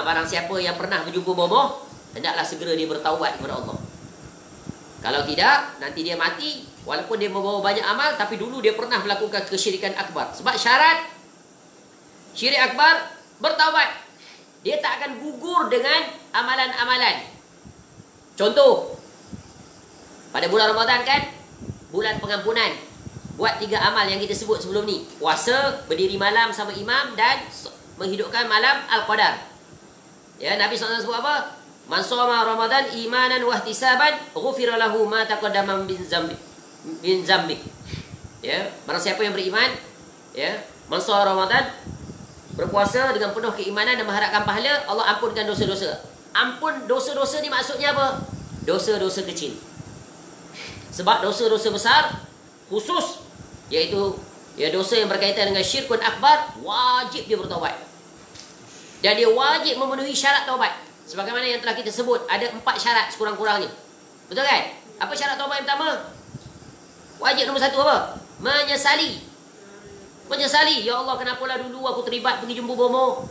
Barang siapa yang pernah berjumpa bomoh, hendaklah segera dia bertaubat kepada Allah. Kalau tidak, nanti dia mati, walaupun dia membawa banyak amal, tapi dulu dia pernah melakukan kesyirikan akbar. Sebab syarat syirik akbar, bertaubat. Dia tak akan gugur dengan amalan-amalan. Contoh, pada bulan Ramadan kan, bulan pengampunan. buat 3 amal yang kita sebut sebelum ni. Puasa, berdiri malam sama imam, dan menghidupkan malam Al-Qadar. Ya, Nabi SAW sebut apa? Man shoma Ramadan imanan wa ihtisaban ghufira lahu ma taqaddama min zambi. Ya, barang siapa yang beriman, ya, man shoma Ramadan, berpuasa dengan penuh keimanan dan mengharapkan pahala, Allah ampunkan dosa-dosa. Ampun dosa-dosa ni maksudnya apa? Dosa-dosa kecil. Sebab dosa-dosa besar khusus, iaitu ya dosa yang berkaitan dengan syirkun akbar, wajib dia bertaubat. Dan dia wajib memenuhi syarat taubat. Sebagaimana yang telah kita sebut, ada 4 syarat sekurang-kurangnya. Betul kan? Apa syarat taubat yang pertama? Wajib nombor 1 apa? Menyesali. Menyesali. Ya Allah, kenapalah dulu aku terlibat pergi jumpa bomo.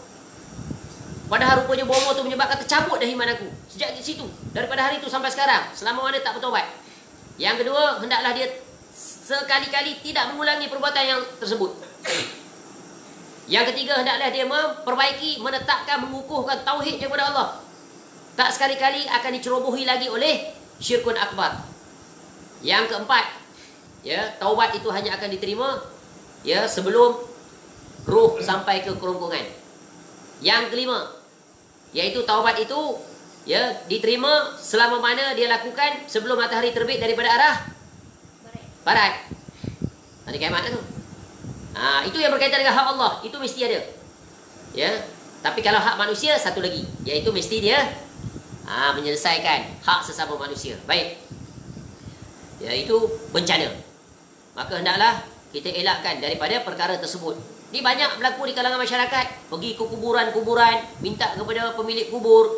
Padahal rupanya bomo tu menyebabkan tercabut dah iman aku. Sejak di situ. Daripada hari itu sampai sekarang. Selama mana tak bertaubat. Yang kedua, hendaklah dia sekali-kali tidak mengulangi perbuatan yang tersebut. Yang ketiga, hendaklah dia memperbaiki, menetapkan, mengukuhkan tauhid kepada Allah. Tak sekali-kali akan dicerobohi lagi oleh syirkun akbar. Yang keempat, ya, taubat itu hanya akan diterima ya sebelum ruh sampai ke kerongkongan. Yang kelima, yaitu taubat itu ya diterima selama mana dia lakukan sebelum matahari terbit daripada arah barat. Hari kiamat tu. Itu yang berkaitan dengan hak Allah, itu mesti ada. Ya. Tapi kalau hak manusia satu lagi, iaitu mesti dia menyelesaikan hak sesama manusia. Baik. Ya, itu bencana. Maka hendaklah kita elakkan daripada perkara tersebut. Ini banyak berlaku di kalangan masyarakat. Pergi ke kuburan-kuburan, minta kepada pemilik kubur,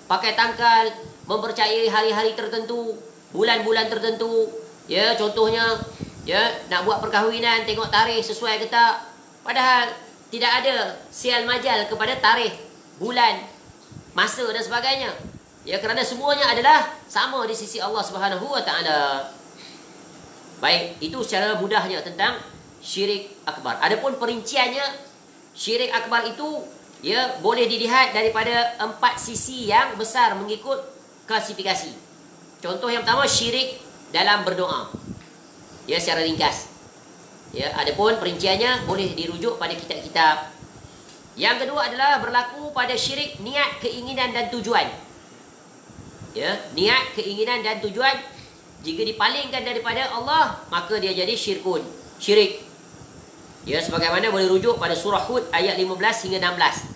pakai tangkal, mempercayai hari-hari tertentu, bulan-bulan tertentu. Ya, contohnya, ya, nak buat perkahwinan, tengok tarikh sesuai ke tak. Padahal tidak ada sial majal kepada tarikh, bulan, masa dan sebagainya. Ya, kerana semuanya adalah sama di sisi Allah Subhanahu Wa Taala. Baik, itu secara mudahnya tentang syirik akbar. Adapun perinciannya, syirik akbar itu ya boleh dilihat daripada 4 sisi yang besar mengikut klasifikasi. Contoh yang pertama, syirik dalam berdoa. Ya, secara ringkas. Ya, adapun perinciannya boleh dirujuk pada kitab-kitab. Yang kedua adalah berlaku pada syirik niat, keinginan dan tujuan. Ya, niat, keinginan dan tujuan jika dipalingkan daripada Allah, maka dia jadi syirik. Ya, sebagaimana boleh rujuk pada surah Hud ayat 15 hingga 16.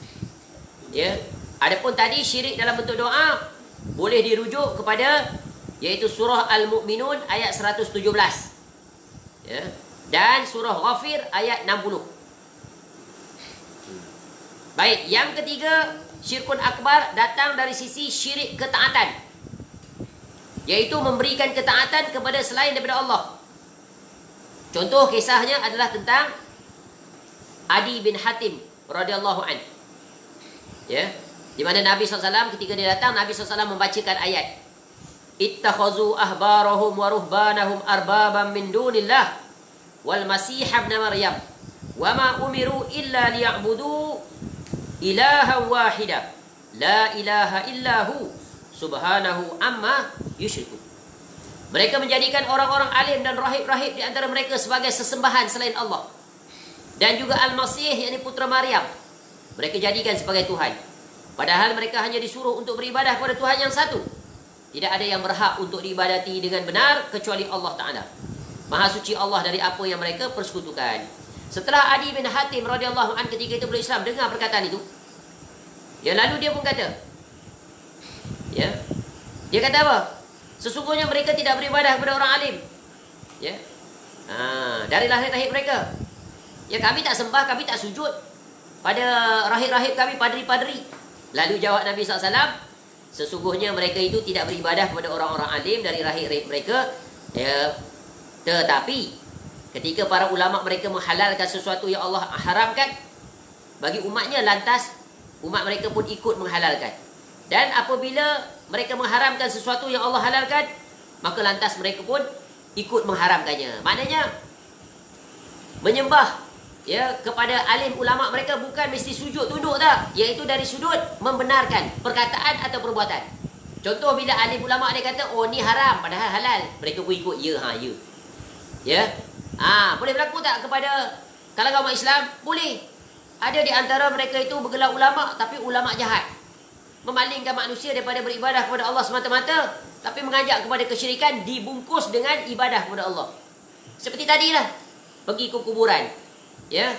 Ya, adapun tadi syirik dalam bentuk doa boleh dirujuk kepada iaitu surah Al-Mu'minun ayat 117. Ya, dan surah Ghafir ayat 60. Baik, yang ketiga, syirkun akbar datang dari sisi syirik ketaatan, iaitu memberikan ketaatan kepada selain daripada Allah. Contoh kisahnya adalah tentang Adi bin Hatim radhiyallahu an. Ya, di mana Nabi SAW ketika dia datang, Nabi SAW membacakan ayat, ittakhazu ahbarahum wa ruhbanahum arbaban min dunillah wal masih ibn maryam wa ma umiru illa liya'budu ilahan wahida la ilaha illahu subhanahu amma yusyriku. Mereka menjadikan orang-orang alim dan rahib-rahib di antara mereka sebagai sesembahan selain Allah, dan juga Al-Masih, yakni putra Maryam, mereka jadikan sebagai Tuhan. Padahal mereka hanya disuruh untuk beribadah kepada Tuhan yang satu. Tidak ada yang berhak untuk diibadati dengan benar kecuali Allah Ta'ala. Maha suci Allah dari apa yang mereka persekutukan. Setelah Adi bin Hatim radhiyallahu an ketika itu berislam, dengar perkataan itu, ya, lalu dia pun kata, ya, dia kata apa? Sesungguhnya mereka tidak beribadah kepada orang alim. Ya, dari rahib-rahib mereka. Ya, kami tak sembah, kami tak sujud pada rahib-rahib kami, padri-padri. Lalu jawab Nabi SAW, sesungguhnya mereka itu tidak beribadah kepada orang-orang alim dari rahib-rahib mereka. Ya, tetapi ketika para ulama mereka menghalalkan sesuatu yang Allah haramkan bagi umatnya, lantas umat mereka pun ikut menghalalkan. Dan apabila mereka mengharamkan sesuatu yang Allah halalkan, maka lantas mereka pun ikut mengharamkannya. Maknanya menyembah ya kepada alim ulama mereka bukan mesti sujud tunduk tak, iaitu dari sudut membenarkan perkataan atau perbuatan. Contoh bila alim ulama dia kata, oh ni haram padahal halal, mereka pun ikut ya, ya. Boleh berlaku tak kepada kalangan umat Islam? Boleh. Ada di antara mereka itu bergelar ulama, tapi ulama jahat. Memalingkan manusia daripada beribadah kepada Allah semata-mata, tapi mengajak kepada kesyirikan dibungkus dengan ibadah kepada Allah. Seperti tadilah, pergi ke kuburan. Ya,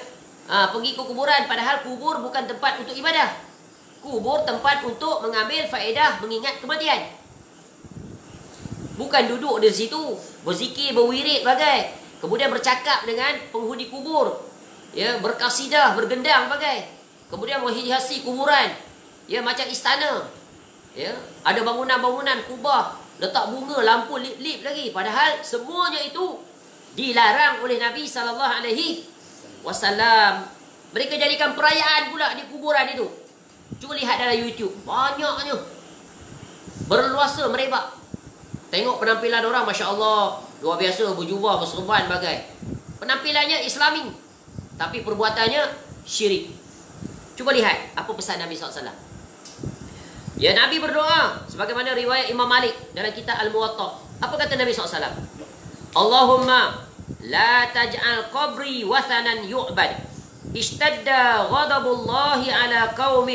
pergi ke kuburan, padahal kubur bukan tempat untuk ibadah. Kubur tempat untuk mengambil faedah, mengingat kematian. Bukan duduk di situ, berzikir, berwirid, bagai. Kemudian bercakap dengan penghuni kubur. Ya, berkasidah, bergendang, bagai. Kemudian menghiasi kuburan. Ya, macam istana. Ya, ada bangunan-bangunan kubah, letak bunga, lampu lip-lip lagi. Padahal semuanya itu dilarang oleh Nabi SAW. Mereka jadikan perayaan pula di kuburan itu. Cuba lihat dalam YouTube, banyaknya. Berluasa merebak. Tengok penampilan orang, Masya Allah, luar biasa, berjubah, berserban, bagai. Penampilannya Islami, tapi perbuatannya syirik. Cuba lihat apa pesan Nabi SAW. Ya, Nabi berdoa sebagaimana riwayat Imam Malik dalam kitab Al-Muwatta. Apa kata Nabi SAW? Allahumma la taj'al qabri wathanan yu'bad. Ishtadda ghadabullahi ala qaum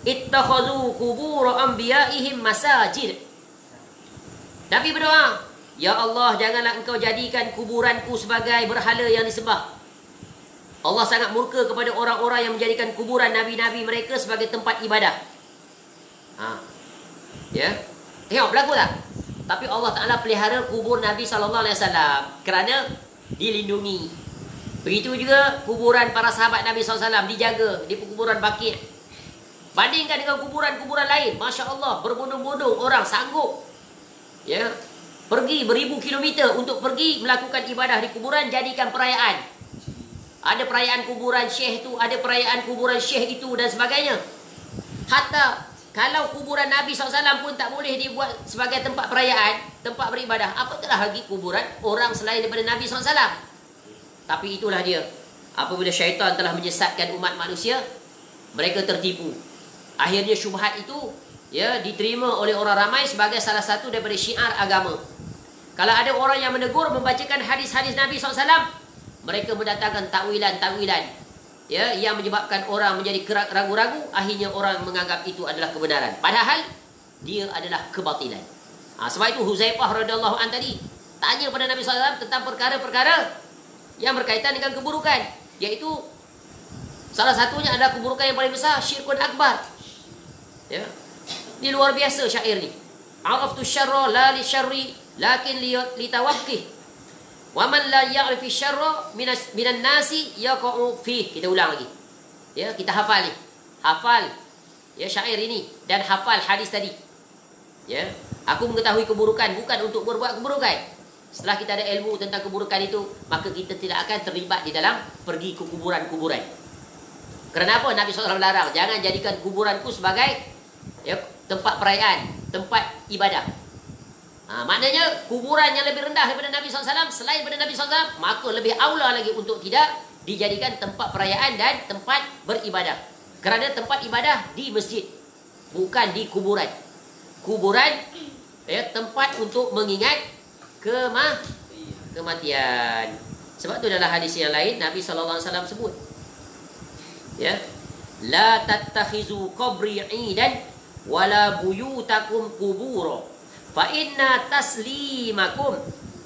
ittakhadhu qubur anbiya'ihim masajid. Nabi berdoa, ya Allah, janganlah engkau jadikan kuburanku sebagai berhala yang disembah. Allah sangat murka kepada orang-orang yang menjadikan kuburan nabi-nabi mereka sebagai tempat ibadah. Ya, tengok berlaku tak? Tapi Allah Ta'ala pelihara kubur Nabi SAW kerana dilindungi. Begitu juga kuburan para sahabat Nabi SAW dijaga di kuburan Baqi'. Bandingkan dengan kuburan-kuburan lain, Masya Allah, berbondong-bondong orang sanggup, ya, pergi beribu kilometer untuk pergi melakukan ibadah di kuburan, jadikan perayaan. Ada perayaan kuburan syekh itu, ada perayaan kuburan syekh itu dan sebagainya. Hatta kalau kuburan Nabi SAW pun tak boleh dibuat sebagai tempat perayaan, tempat beribadah, apatah lagi kuburan orang selain daripada Nabi SAW. Tapi itulah dia, apabila syaitan telah menyesatkan umat manusia, mereka tertipu. Akhirnya syubhat itu, ya, diterima oleh orang ramai sebagai salah satu daripada syiar agama. Kalau ada orang yang menegur, membacakan hadis-hadis Nabi SAW, mereka mendatangkan takwilan-takwilan, ya, yang menyebabkan orang menjadi ragu-ragu. Akhirnya orang menganggap itu adalah kebenaran, padahal dia adalah kebatilan. Sebab itu Huzaifah radhiyallahu an tadi tanya pada Nabi SAW tentang perkara-perkara yang berkaitan dengan keburukan, iaitu salah satunya adalah keburukan yang paling besar, syirkun akbar. Ya, ini luar biasa syair ni. Araftu syarra la li syarri lakin li tawaqqih. Wa man la ya'rifi syarra minan nasi yaqa'u fi. Kita ulang lagi. Ya, kita hafal ni. Hafal ya syair ini dan hafal hadis tadi. Ya, aku mengetahui keburukan bukan untuk berbuat keburukan. Setelah kita ada ilmu tentang keburukan itu, maka kita tidak akan terlibat di dalam pergi ke kuburan-kuburan. Kerana apa? Nabi SAW larang, jangan jadikan kuburanku sebagai, ya, tempat perayaan, tempat ibadah. Maknanya kuburan yang lebih rendah daripada Nabi SAW, selain daripada Nabi SAW, maka lebih aula lagi untuk tidak dijadikan tempat perayaan dan tempat beribadah. Kerana tempat ibadah di masjid, bukan di kuburan. Kuburan, ya, tempat untuk mengingat kematian. Sebab tu dalam hadis yang lain Nabi SAW sebut, ya, la tattakhizu qabri 'idan wala buyutakum qubura fa inna taslimakum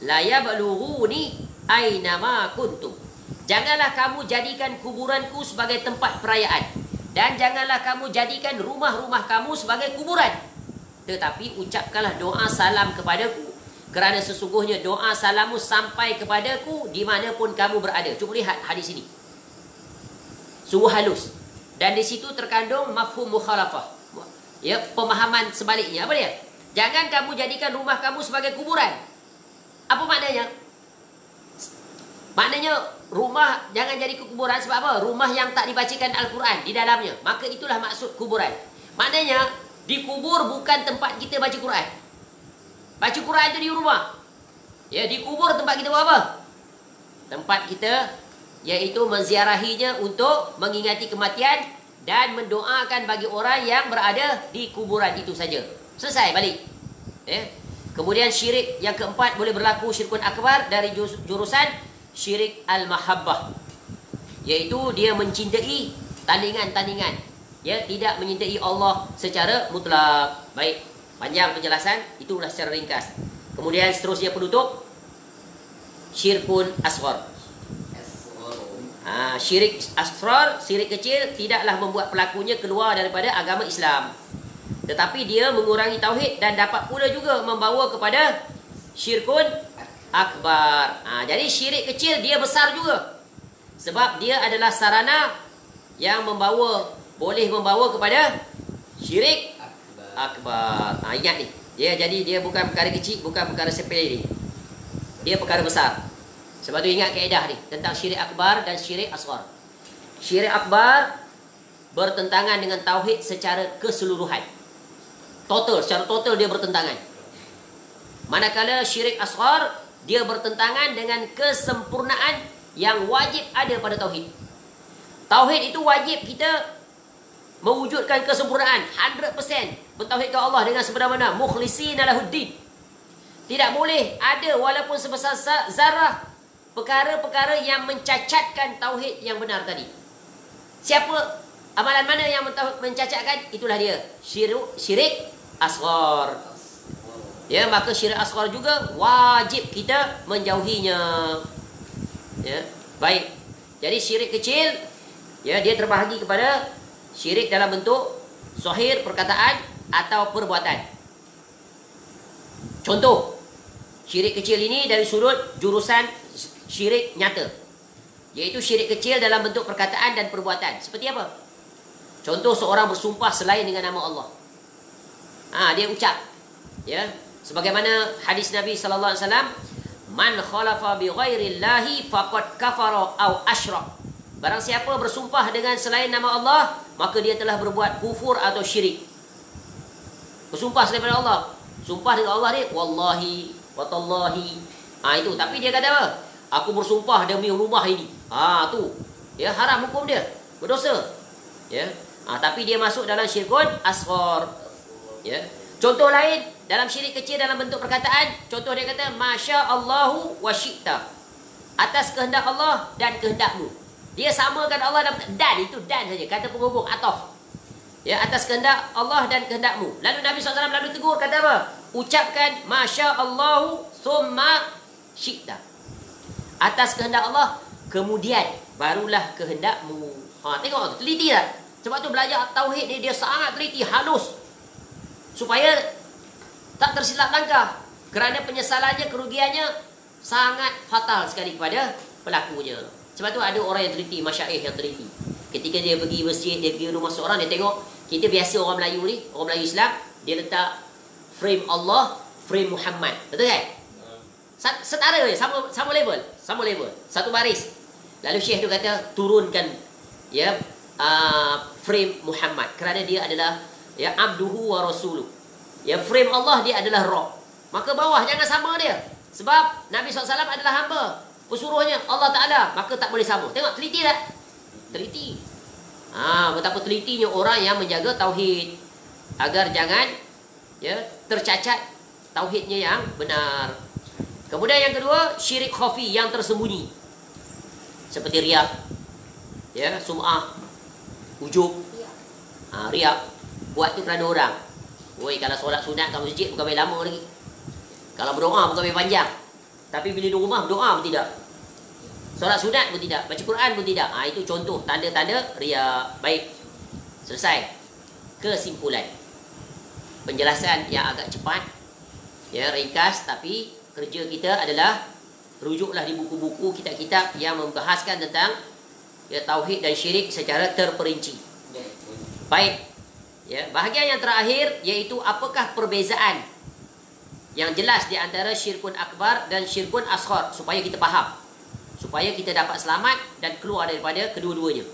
la yablughuni aina ma kuntum. Janganlah kamu jadikan kuburanku sebagai tempat perayaan, dan janganlah kamu jadikan rumah-rumah kamu sebagai kuburan. Tetapi ucapkanlah doa salam kepadaku, kerana sesungguhnya doa salammu sampai kepadaku dimanapun kamu berada. Cuba lihat hadis ini, sungguh halus, dan di situ terkandung mafhum mukhalafah, ya, pemahaman sebaliknya. Apa dia? Jangan kamu jadikan rumah kamu sebagai kuburan. Apa maknanya? Maknanya rumah jangan jadi kuburan. Sebab apa? Rumah yang tak dibacakan Al-Quran di dalamnya, maka itulah maksud kuburan. Maknanya dikubur bukan tempat kita baca Quran. Baca Quran itu di rumah. Ya, dikubur tempat kita buat apa? Tempat kita, iaitu menziarahinya untuk mengingati kematian dan mendoakan bagi orang yang berada di kuburan itu saja. Selesai, balik. Ya. Kemudian syirik yang keempat boleh berlaku syirkun akbar dari jurusan syirik al-mahabbah, iaitu dia mencintai tandingan-tandingan. Ya, tidak menyintai Allah secara mutlak. Baik, panjang penjelasan, itulah secara ringkas. Kemudian seterusnya penutup, syirkun asghar. Syirik asghar, syirik kecil tidaklah membuat pelakunya keluar daripada agama Islam, tetapi dia mengurangi tauhid dan dapat pula juga membawa kepada syirkun akbar. Jadi syirik kecil dia besar juga, sebab dia adalah sarana yang boleh membawa kepada syirik akbar. Ingat ni, dia bukan perkara kecil, bukan perkara sepele ni, dia perkara besar. Sebab tu ingat kaedah ni tentang syirik akbar dan syirik asghar. Syirik akbar bertentangan dengan tauhid secara keseluruhan. Secara total dia bertentangan. Manakala syirik asghar dia bertentangan dengan kesempurnaan yang wajib ada pada tauhid. Tauhid itu wajib kita mewujudkan kesempurnaan 100%, bertauhidkan Allah dengan sebenar-benar, mukhlishina lahuddin. Tidak boleh ada walaupun sebesar zarah perkara-perkara yang mencacatkan tauhid yang benar tadi. Siapa, amalan mana yang mencacatkan, itulah dia syirik asghar. Ya, maka syirik asghar juga wajib kita menjauhinya. Ya, baik. Jadi syirik kecil, ya, dia terbahagi kepada syirik dalam bentuk zahir perkataan atau perbuatan. Contoh syirik kecil ini dari sudut jurusan syirik nyata, iaitu syirik kecil dalam bentuk perkataan dan perbuatan. Seperti apa? Contoh, seorang bersumpah selain dengan nama Allah. Dia ucap, ya, sebagaimana hadis Nabi sallallahu alaihi wasallam, man khalafa bi ghairillahi faqad kafara au asyrak. Barang siapa bersumpah dengan selain nama Allah, maka dia telah berbuat kufur atau syirik. Bersumpah selain Allah, sumpah dengan Allah ni, wallahi wa tallahi. Itu, tapi dia kata apa? Aku bersumpah demi rumah ini. Tu, ya, haram hukum dia, berdosa. Ya. Tapi dia masuk dalam syirkun asghar. Ya. Contoh lain dalam syirik kecil dalam bentuk perkataan, contoh dia kata masya Allahu wa syi'ta, atas kehendak Allah dan kehendakmu. Dia samakan Allah dan itu dan saja, kata penghubung ataf. Ya, atas kehendak Allah dan kehendakmu. Lalu Nabi SAW lalu tegur, kata apa? Ucapkan masya Allahu thumma syi'ta, atas kehendak Allah, kemudian barulah kehendakmu. Tengok, teliti tak? Sebab tu belajar tauhid ni dia sangat teliti, halus, supaya tak tersilap langkah. Kerana penyesalannya, kerugiannya sangat fatal sekali kepada pelakunya. Sebab tu ada orang yang teliti, masyaikh yang teliti. Ketika dia pergi masjid, dia pergi rumah seorang, dia tengok, kita biasa orang Melayu ni, orang Melayu Islam, dia letak frame Allah, frame Muhammad. Betul kan? Setara je, sama level, satu baris. Lalu Syekh tu kata turunkan, ya, frame Muhammad, kerana dia adalah, ya, abduhu wa rasuluh. Ya, frame Allah dia adalah roh. Maka bawah jangan sama dia, sebab Nabi SAW adalah hamba, pesuruhnya Allah Ta'ala, maka tak boleh sama. Tengok, teliti tak? Teliti. Betapa telitinya orang yang menjaga tauhid, agar jangan, ya, tercacat tauhidnya yang benar. Kemudian yang kedua, syirik khafi yang tersembunyi, seperti riak, ya, sum'ah, ujub. Riak, buat tu kerana orang. Kalau solat sunat kat masjid bukan main lama lagi, kalau berdoa bukan main panjang. Tapi bila di rumah berdoa pun tidak, solat sunat pun tidak, baca Quran pun tidak. Itu contoh tanda-tanda riak. Baik, selesai. Kesimpulan, penjelasan yang agak cepat, ya, ringkas, tapi kerja kita adalah rujuklah di buku-buku, kitab-kitab yang membahaskan tentang, ya, tauhid dan syirik secara terperinci. Baik, ya, bahagian yang terakhir, iaitu apakah perbezaan yang jelas di antara syirkun akbar dan syirkun asghar, supaya kita faham, supaya kita dapat selamat dan keluar daripada kedua-duanya.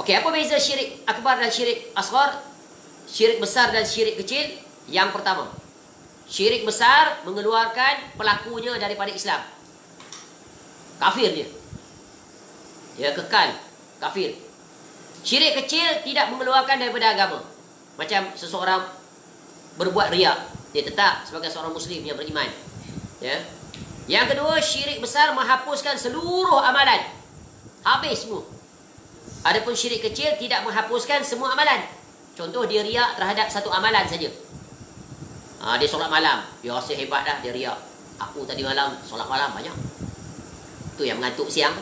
Okey, apa beza syirik akbar dan syirik asghar? Syirik besar dan syirik kecil. Yang pertama, syirik besar mengeluarkan pelakunya daripada Islam, kafir dia, ya, kekal kafir. Syirik kecil tidak mengeluarkan daripada agama. Macam seseorang berbuat riak, Dia tetap sebagai seorang Muslim yang beriman. Ya. Yang kedua, syirik besar menghapuskan seluruh amalan. Habis semua. Adapun syirik kecil tidak menghapuskan semua amalan. Contoh, dia riak terhadap satu amalan saja. Dia solat malam. Dia rasa hebat dah, dia riak. Aku tadi malam solat malam banyak. Tu yang mengantuk siang.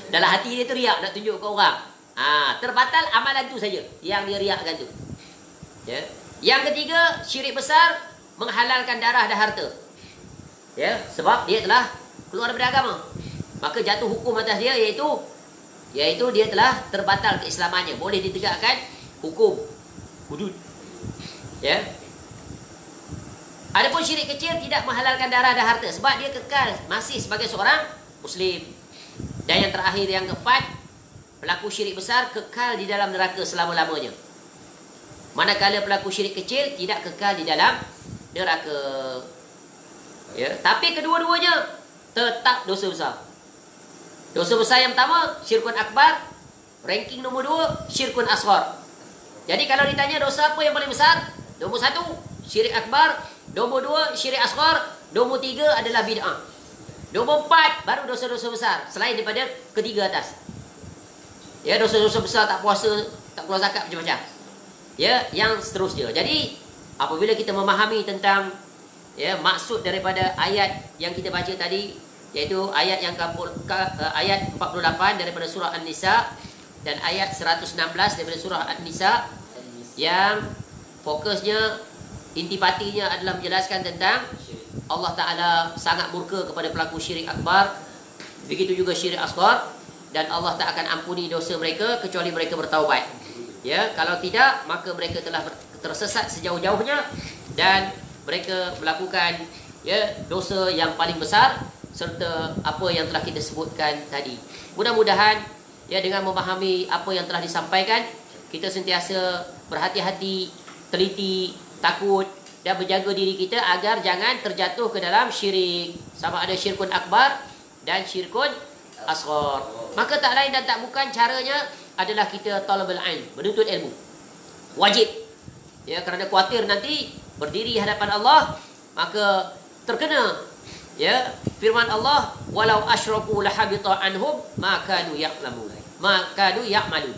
Dalam hati dia tu riak nak tunjuk ke orang. Terbatal amalan tu saja yang dia riakkan tu. Ya. Yang ketiga, syirik besar menghalalkan darah dan harta. Ya, sebab dia telah keluar daripada agama. Maka jatuh hukum atas dia iaitu dia telah terbatal keislamannya. Boleh ditegakkan hukum hudud. Ya. Adapun syirik kecil tidak menghalalkan darah dan harta sebab dia kekal masih sebagai seorang Muslim. Dan yang terakhir, yang keempat, pelaku syirik besar kekal di dalam neraka selama-lamanya. Manakala pelaku syirik kecil tidak kekal di dalam neraka. Ya, tapi kedua-duanya tetap dosa besar. Dosa besar yang pertama, syirkun akbar. Ranking nombor 2, syirkun asghar. Jadi kalau ditanya dosa apa yang paling besar? Nombor 1, syirik akbar. Nombor 2, syirik asghar. Nombor 3 adalah bid'ah. Nombor 4 baru dosa-dosa besar selain daripada ketiga atas. Ya, dosa-dosa besar tak puasa, tak keluar zakat, macam-macam. Ya, yang seterusnya. Jadi apabila kita memahami tentang maksud daripada ayat yang kita baca tadi, iaitu ayat yang ayat 48 daripada surah An-Nisa dan ayat 116 daripada surah An-Nisa, yang fokusnya, intipatinya adalah menjelaskan tentang Allah Ta'ala sangat murka kepada pelaku syirik akbar, begitu juga syirik asghar, dan Allah tak akan ampuni dosa mereka kecuali mereka bertaubat. Ya, kalau tidak, maka mereka telah tersesat sejauh-jauhnya dan mereka melakukan dosa yang paling besar serta apa yang telah kita sebutkan tadi. Mudah-mudahan dengan memahami apa yang telah disampaikan, kita sentiasa berhati-hati, teliti, takut dan berjaga diri kita agar jangan terjatuh ke dalam syirik, sama ada syirkun akbar dan syirkun asghar. Maka tak lain dan tak bukan caranya adalah kita talabul ilm, menuntut ilmu. Wajib. Ya, kerana khawatir nanti berdiri hadapan Allah, maka terkena firman Allah, walau asyraku lahabita anhum ma kanu ya'lamun. Ma kanu ya'malun.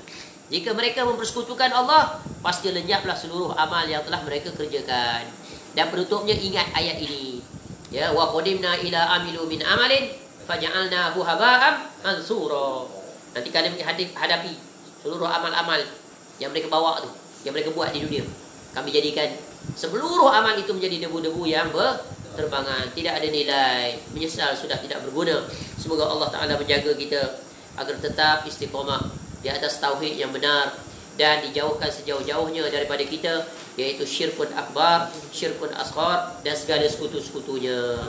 Jika mereka mempersekutukan Allah, pasti lenyaplah seluruh amal yang telah mereka kerjakan. Dan penutupnya ingat ayat ini. Ya, wa qadimna ila amilu min amalin faja'alnahu haba'an mansura. Nanti kalian hadapi seluruh amal-amal yang mereka bawa tu, yang mereka buat di dunia, kami jadikan seluruh amal itu menjadi debu-debu yang berterbangan, tidak ada nilai, menyesal sudah tidak berguna. Semoga Allah Ta'ala menjaga kita agar tetap istiqamah di atas tauhid yang benar dan dijauhkan sejauh-jauhnya daripada kita, iaitu syirkun akbar, syirkun asghar dan segala sekutu-sekutunya.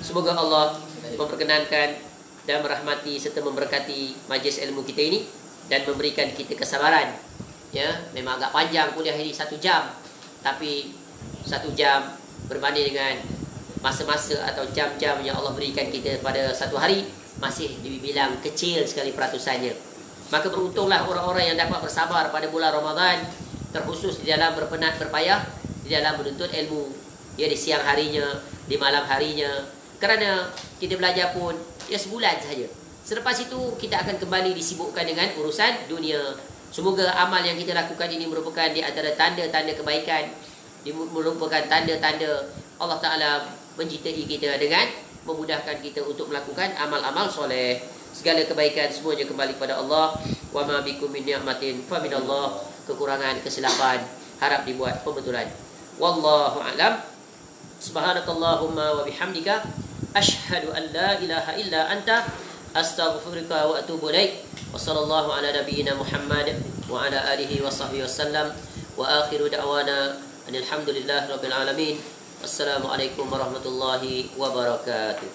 Semoga Allah memperkenankan dan merahmati serta memberkati majlis ilmu kita ini dan memberikan kita kesabaran. Ya, memang agak panjang kuliah ini 1 jam, tapi 1 jam berbanding dengan masa-masa atau jam-jam yang Allah berikan kita pada satu hari masih dibilang kecil sekali peratusannya. Maka beruntunglah orang-orang yang dapat bersabar pada bulan Ramadan, terkhusus di dalam berpenat berpayah di dalam menuntut ilmu, di siang harinya, di malam harinya. Kerana kita belajar pun sebulan sahaja. Selepas itu kita akan kembali disibukkan dengan urusan dunia. Semoga amal yang kita lakukan ini merupakan di antara tanda-tanda kebaikan, merupakan tanda-tanda Allah Ta'ala mencintai kita dengan memudahkan kita untuk melakukan amal-amal soleh. Segala kebaikan semuanya kembali kepada Allah. Wa ma bikum min ni'matin fa minallah. Kekurangan, kesilapan harap dibuat pembetulan. Wallahu a'lam. Subhanakallahumma wa bihamdika asyhadu an la ilaha illa anta astaghfiruka wa atubu ilaik. Wa sallallahu ala nabiyyina Muhammad wa ala alihi wa sahbihi wasallam. Wa akhiru da'wana alhamdulillahi rabbil alamin. Assalamualaikum warahmatullahi wabarakatuh.